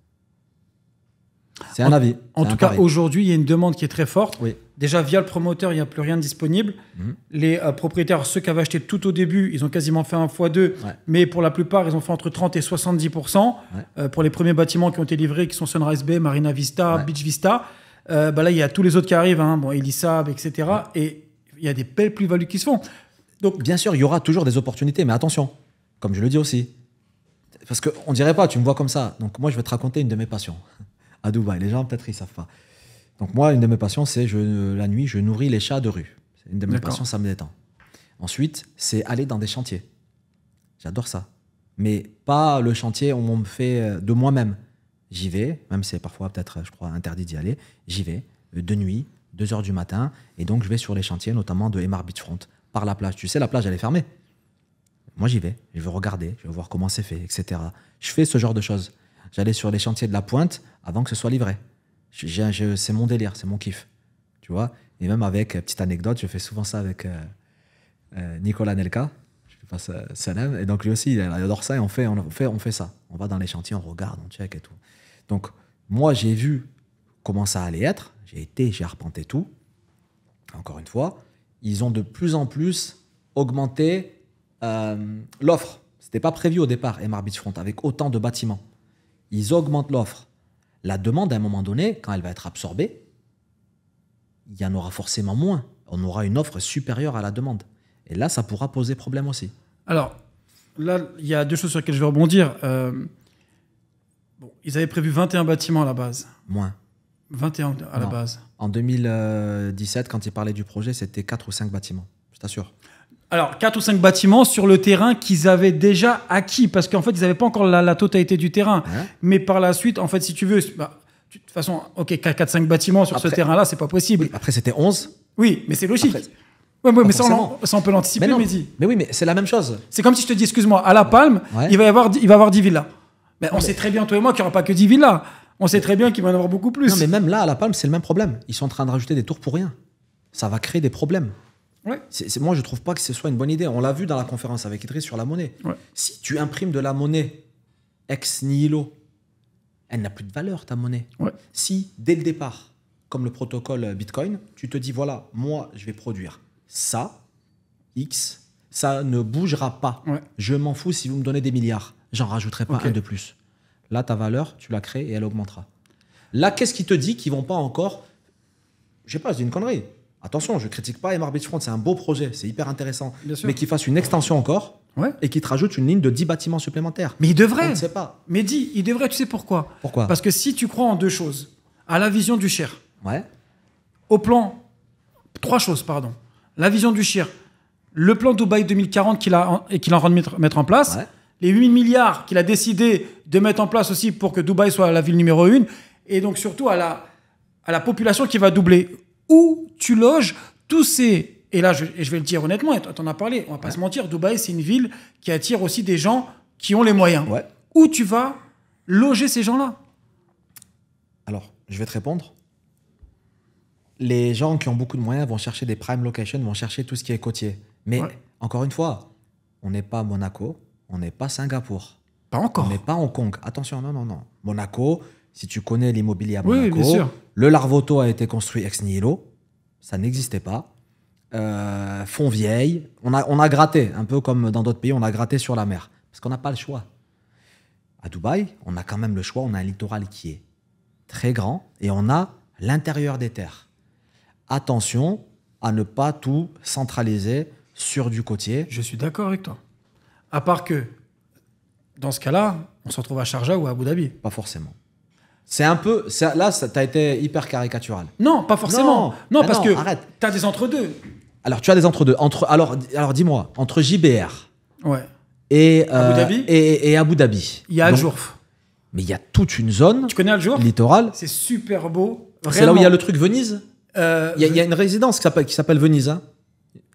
C'est un avis. En tout cas, aujourd'hui, il y a une demande qui est très forte. Déjà, via le promoteur, il n'y a plus rien de disponible. Les propriétaires, ceux qui avaient acheté tout au début, ils ont quasiment fait un x2. Mais pour la plupart, ils ont fait entre 30 et 70%. Pour les premiers bâtiments qui ont été livrés, qui sont Sunrise Bay, Marina Vista, Beach Vista. Là, il y a tous les autres qui arrivent, Elisab, etc. Et il y a des belles plus-values qui se font. Donc, bien sûr, il y aura toujours des opportunités, mais attention, comme je le dis aussi. Parce qu'on ne dirait pas, tu me vois comme ça. Donc moi, je vais te raconter une de mes passions. À Dubaï, les gens peut-être ils savent pas. Donc moi, une de mes passions, c'est la nuit, je nourris les chats de rue. C'est une de mes passions, ça me détend. Ensuite, c'est aller dans des chantiers. J'adore ça. Mais pas le chantier où on me fait de moi-même. J'y vais, même si c'est parfois peut-être, je crois, interdit d'y aller. J'y vais de nuit, 2h du matin, et donc je vais sur les chantiers, notamment de Emmar Beachfront, par la plage. Tu sais, la plage, elle est fermée. Moi, j'y vais, je vais regarder, je vais voir comment c'est fait, etc. Je fais ce genre de choses. J'allais sur les chantiers de la Pointe avant que ce soit livré. C'est mon délire, c'est mon kiff. Tu vois. Et même avec, petite anecdote, je fais souvent ça avec Nicolas Nelka. Je fasse Salam. Et donc lui aussi, il adore ça et on fait ça. On va dans les chantiers, on regarde, on check et tout. Donc moi, j'ai vu comment ça allait être. J'ai arpenté tout. Encore une fois, ils ont de plus en plus augmenté l'offre. C'était pas prévu au départ, MR Beachfront, avec autant de bâtiments. Ils augmentent l'offre. La demande, à un moment donné, quand elle va être absorbée, il y en aura forcément moins. On aura une offre supérieure à la demande. Et là, ça pourra poser problème aussi. Alors, là, il y a 2 choses sur lesquelles je vais rebondir. Ils avaient prévu 21 bâtiments à la base. Moins. 21 à la base. En 2017, quand ils parlaient du projet, c'était 4 ou 5 bâtiments. Je t'assure. Alors, 4 ou 5 bâtiments sur le terrain qu'ils avaient déjà acquis, parce qu'en fait, ils n'avaient pas encore la totalité du terrain. Ouais. Mais par la suite, en fait, si tu veux... de toute façon, ok, 4-5 bâtiments sur ce terrain-là, c'est pas possible. Oui, après, c'était 11. Oui, mais c'est logique. Mais ça, on peut l'anticiper, Mehdi. Mais oui, mais c'est la même chose. C'est comme si je te dis, excuse-moi, à La Palme, il va y avoir 10 villas. Mais on sait très bien, toi et moi, qu'il n'y aura pas que 10 villas. On sait très bien qu'il va y en avoir beaucoup plus. Non, mais même là, à La Palme, c'est le même problème. Ils sont en train de rajouter des tours pour rien. Ça va créer des problèmes. Ouais. Moi, je ne trouve pas que ce soit une bonne idée. On l'a vu dans la conférence avec Idriss sur la monnaie. Ouais. Si tu imprimes de la monnaie ex nihilo, elle n'a plus de valeur, ta monnaie. Ouais. Si, dès le départ, comme le protocole Bitcoin, tu te dis, voilà, moi, je vais produire ça, X, ça ne bougera pas. Ouais. Je m'en fous si vous me donnez des milliards. J'en rajouterai pas un de plus. Là, ta valeur, tu la crées et elle augmentera. Là, qu'est-ce qui te dit qu'ils ne vont pas encore... Je sais pas, je dis une connerie. Attention, je ne critique pas MR Beachfront, c'est un beau projet, c'est hyper intéressant. Mais qu'ils fassent une extension encore et qu'ils te rajoutent une ligne de 10 bâtiments supplémentaires. Mais ils devraient. On ne sait pas. Mais ils devraient, tu sais pourquoi ? Pourquoi ? Parce que si tu crois en 2 choses, à la vision du Cher, au plan... 3 choses, pardon. La vision du Cher, le plan Dubaï 2040 qu'il est en train de mettre en place, les 8 milliards qu'il a décidé de mettre en place aussi pour que Dubaï soit la ville numéro 1, et donc surtout à la population qui va doubler. Où tu loges tous ces... Et là, je vais le dire honnêtement, et tu en as parlé, on ne va pas se mentir, Dubaï, c'est une ville qui attire aussi des gens qui ont les moyens. Ouais. Où tu vas loger ces gens-là ? Alors, je vais te répondre. Les gens qui ont beaucoup de moyens vont chercher des prime locations, vont chercher tout ce qui est côtier. Mais encore une fois, on n'est pas Monaco, on n'est pas Singapour. Pas encore. On n'est pas Hong Kong. Attention, non. Monaco, si tu connais l'immobilier à Monaco, le Larvoto a été construit ex nihilo. Ça n'existait pas. Fontvieille, on a gratté, un peu comme dans d'autres pays, on a gratté sur la mer. Parce qu'on n'a pas le choix. À Dubaï, on a quand même le choix. On a un littoral qui est très grand et on a l'intérieur des terres. Attention à ne pas tout centraliser sur du côtier. Je suis d'accord avec toi. À part que, dans ce cas-là, on se retrouve à Sharjah ou à Abu Dhabi. Pas forcément. C'est un peu... Là, tu as été hyper caricatural. Non, pas forcément. Non, parce que tu as des entre-deux. Alors, tu as des entre-deux. Alors dis-moi, entre JBR et Abu Dhabi. Il y a Al-Jourf. Mais il y a toute une zone... Tu connais Al-Jourf ? Littorale. C'est super beau. C'est là où il y a le truc Venise. Il y a une résidence qui s'appelle Venise. Hein.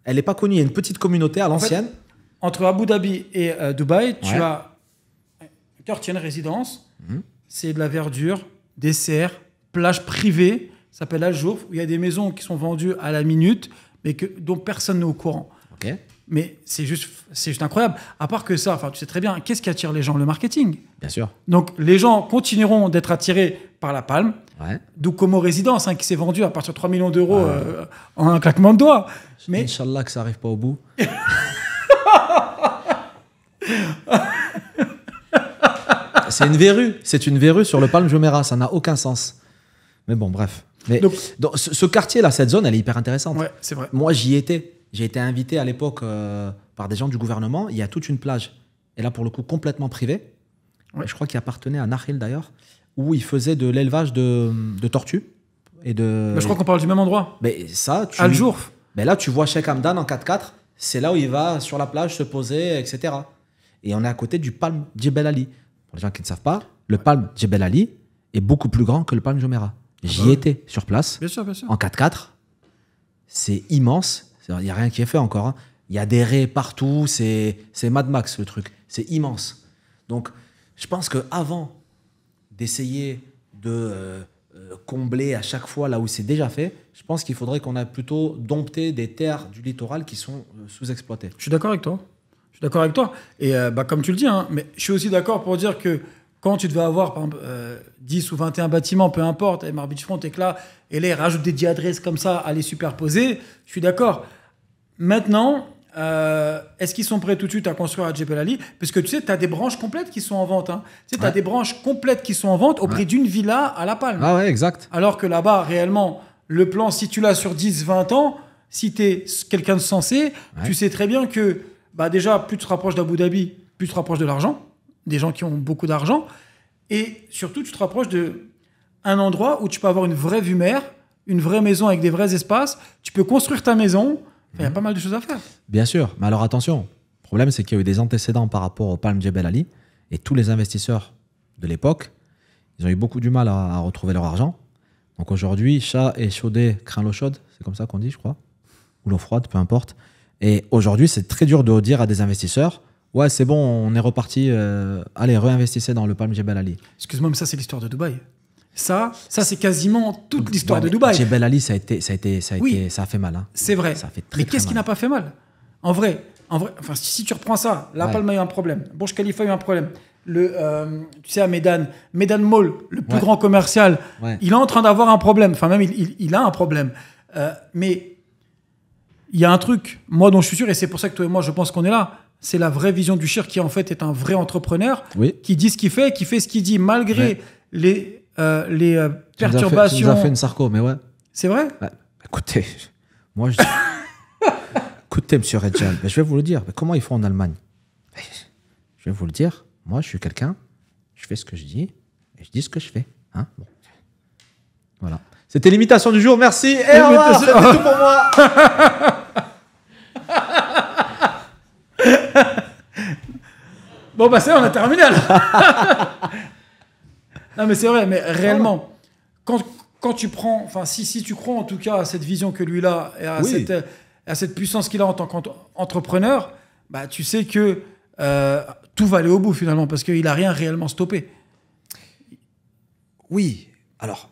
Elle n'est pas connue. Il y a une petite communauté à l'ancienne. En fait, entre Abu Dhabi et Dubaï, tu as un quartier, une résidence. C'est de la verdure, des serres, plage privée. Ça s'appelle Al-Jourf, où il y a des maisons qui sont vendues à la minute, mais dont personne n'est au courant. Okay. Mais c'est juste incroyable. À part que ça, tu sais très bien, qu'est-ce qui attire les gens ? Le marketing. Bien sûr. Donc, les gens continueront d'être attirés par la Palme. D'où Como Résidence, qui s'est vendu à partir de 3 millions d'euros en un claquement de doigts. Mais... Inch'Allah que ça n'arrive pas au bout. C'est une verrue sur le Palm Jumeirah. Ça n'a aucun sens. Mais bon, bref. Mais donc ce quartier-là, cette zone, elle est hyper intéressante. Ouais, c'est vrai. Moi, j'y étais. J'ai été invité à l'époque par des gens du gouvernement. Il y a toute une plage. Et là, pour le coup, complètement privée. Ouais. Je crois qu'il appartenait à Nakhil, d'ailleurs, où ils faisaient de l'élevage de tortues. Je crois qu'on parle du même endroit. Mais ça, Al-Jourf. Mais là, tu vois Cheikh Hamdan en 4x4. C'est là où il va sur la plage se poser, etc. Et on est à côté du Palm Jebel Ali. Pour les gens qui ne savent pas, le Palm Jebel Ali est beaucoup plus grand que le Palm Jumeirah. J'y étais sur place. Bien sûr. En 4x4. C'est immense. Il n'y a rien qui est fait encore. Hein. Il y a des raies partout. C'est Mad Max, le truc. C'est immense. Donc, je pense qu'avant d'essayer de combler à chaque fois là où c'est déjà fait, je pense qu'il faudrait qu'on a plutôt dompté des terres du littoral qui sont sous-exploitées. Je suis d'accord avec toi. Je suis d'accord avec toi. Et comme tu le dis, hein, mais je suis aussi d'accord pour dire que quand tu devais avoir par exemple, 10 ou 21 bâtiments, peu importe, MR Beachfront est là, et là, ils rajoutent des 10 adresses comme ça à les superposer, je suis d'accord. Maintenant, est-ce qu'ils sont prêts tout de suite à construire à Jebel Ali? Parce que tu sais, tu as des branches complètes qui sont en vente. Hein. Tu sais, tu as des branches complètes qui sont en vente au prix d'une villa à La Palme. Ah ouais, exact. Alors que là-bas, réellement, le plan, si tu l'as sur 10, 20 ans, si tu es quelqu'un de sensé, tu sais très bien que déjà, plus tu te rapproches d'Abu Dhabi, plus tu te rapproches de l'argent, des gens qui ont beaucoup d'argent. Et surtout, tu te rapproches d'un endroit où tu peux avoir une vraie vue mer, une vraie maison avec des vrais espaces. Tu peux construire ta maison. Il y a pas mal de choses à faire. Bien sûr, mais alors attention, le problème c'est qu'il y a eu des antécédents par rapport au Palm Jebel Ali et tous les investisseurs de l'époque, ils ont eu beaucoup du mal à retrouver leur argent. Donc aujourd'hui, chat échaudé craint l'eau chaude, c'est comme ça qu'on dit, je crois, ou l'eau froide, peu importe. Et aujourd'hui, c'est très dur de dire à des investisseurs, ouais, c'est bon, on est reparti, allez, réinvestissez dans le Palm Jebel Ali. Excuse-moi, mais ça, c'est l'histoire de Dubaï. Ça c'est quasiment toute l'histoire de Dubaï. Jebel Ali, ça a fait mal. Hein. C'est vrai. Ça fait très, mais très qu'est-ce mal. qui n'a pas fait mal? En vrai, enfin, si tu reprends ça, La Palme a eu un problème. Burj Khalifa a eu un problème. Tu sais, à Medan Mall, le plus grand commercial, il est en train d'avoir un problème. Enfin, même, il a un problème. Mais il y a un truc, moi, dont je suis sûr, et c'est pour ça que toi et moi, je pense qu'on est là, c'est la vraie vision du Shir qui, en fait, est un vrai entrepreneur, qui dit ce qu'il fait, qui fait ce qu'il dit, malgré les perturbations. Tu nous as fait une sarco, mais ouais. C'est vrai? Écoutez, moi, écoutez, monsieur Redjal, je vais vous le dire. Mais comment ils font en Allemagne? Je vais vous le dire. Moi, je suis quelqu'un, je fais ce que je dis, et je dis ce que je fais. Hein, bon. Voilà. C'était l'imitation du jour, merci. Et au revoir, c'était tout pour moi. Bon, ça, on a terminé alors. Non, mais c'est vrai, mais réellement, quand tu prends, enfin, si tu crois en tout cas à cette vision que lui a et à cette puissance qu'il a en tant qu'entrepreneur, tu sais que tout va aller au bout finalement parce qu'il n'a rien réellement stoppé. Oui, alors,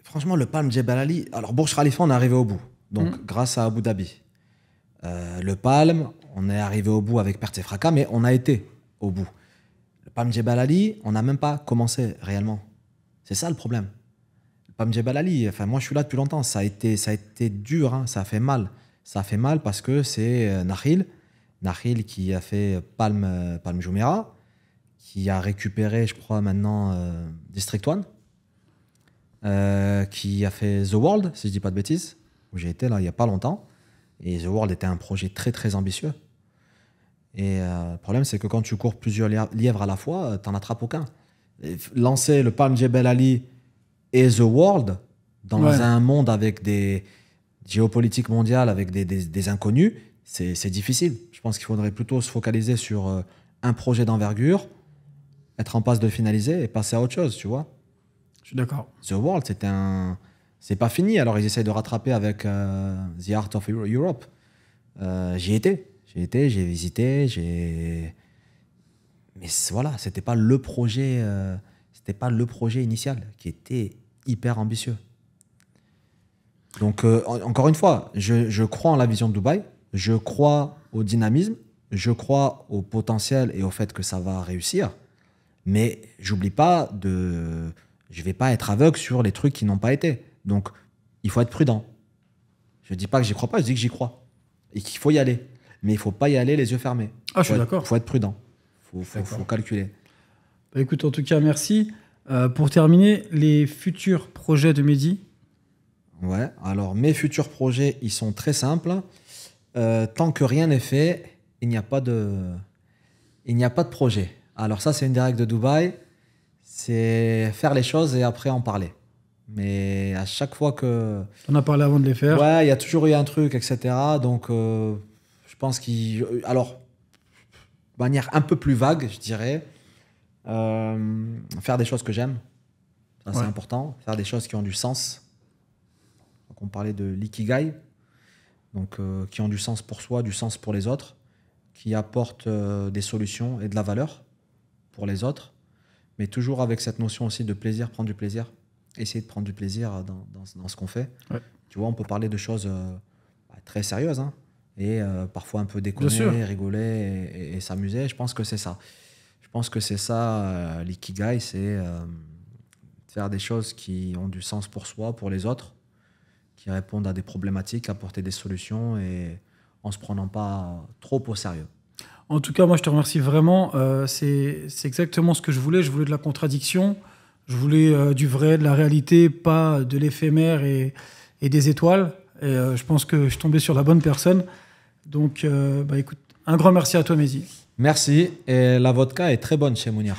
franchement, le Palm Jebel Ali, alors Burj Khalifa, on est arrivé au bout, donc grâce à Abu Dhabi. Le Palm, on est arrivé au bout avec perte et fracas, mais on a été au bout. Le Palm Jebel Ali, on n'a même pas commencé réellement. C'est ça le problème. Le Palm Jebel Ali, enfin, moi je suis là depuis longtemps, ça a été dur, hein, ça a fait mal. Ça a fait mal parce que c'est Nakhil qui a fait Palm Jumeirah, qui a récupéré, je crois maintenant, District 1, qui a fait The World, si je ne dis pas de bêtises, où j'ai été là il n'y a pas longtemps. Et The World était un projet très très ambitieux. Et le problème, c'est que quand tu cours plusieurs lièvres à la fois, tu n'en attrapes aucun. Et lancer le Palm Jebel Ali et The World dans un monde avec des géopolitiques mondiales, avec des inconnus, c'est difficile. Je pense qu'il faudrait plutôt se focaliser sur un projet d'envergure, être en passe de finaliser et passer à autre chose, tu vois. Je suis d'accord. The World, c'est pas fini. Alors, ils essayent de rattraper avec The Art of Europe. J'y étais. J'ai visité, mais voilà, c'était pas le projet initial qui était hyper ambitieux. Donc, encore une fois, je crois en la vision de Dubaï, je crois au dynamisme, je crois au potentiel et au fait que ça va réussir, mais j'oublie pas je vais pas être aveugle sur les trucs qui n'ont pas été. Donc, il faut être prudent. Je dis pas que j'y crois pas, je dis que j'y crois et qu'il faut y aller. Mais il ne faut pas y aller les yeux fermés. Ah, je suis d'accord. Il faut être prudent. Il faut calculer. Écoute, en tout cas, merci. Pour terminer, les futurs projets de Mehdi? Ouais, alors mes futurs projets, ils sont très simples. Tant que rien n'est fait, il n'y a pas de projet. Alors ça, c'est une des règles de Dubaï. C'est faire les choses et après en parler. Mais à chaque fois que... On a parlé avant de les faire. Ouais, il y a toujours eu un truc, etc. Donc... je pense alors, de manière un peu plus vague, je dirais, faire des choses que j'aime, ça c'est important, faire des choses qui ont du sens. Donc on parlait de l'ikigai, donc qui ont du sens pour soi, du sens pour les autres, qui apportent des solutions et de la valeur pour les autres, mais toujours avec cette notion aussi de plaisir, prendre du plaisir, essayer de prendre du plaisir dans ce qu'on fait. Ouais. Tu vois, on peut parler de choses très sérieuses, hein. et parfois un peu déconner, rigoler et s'amuser. Je pense que c'est ça. Je pense que c'est ça, l'ikigai, c'est faire des choses qui ont du sens pour soi, pour les autres, qui répondent à des problématiques, apporter des solutions et en ne se prenant pas trop au sérieux. En tout cas, moi, je te remercie vraiment. C'est exactement ce que je voulais. Je voulais de la contradiction. Je voulais du vrai, de la réalité, pas de l'éphémère et des étoiles. Et je pense que je suis tombé sur la bonne personne. Donc, écoute, un grand merci à toi, Mehdi. Merci. Et la vodka est très bonne chez Mounir.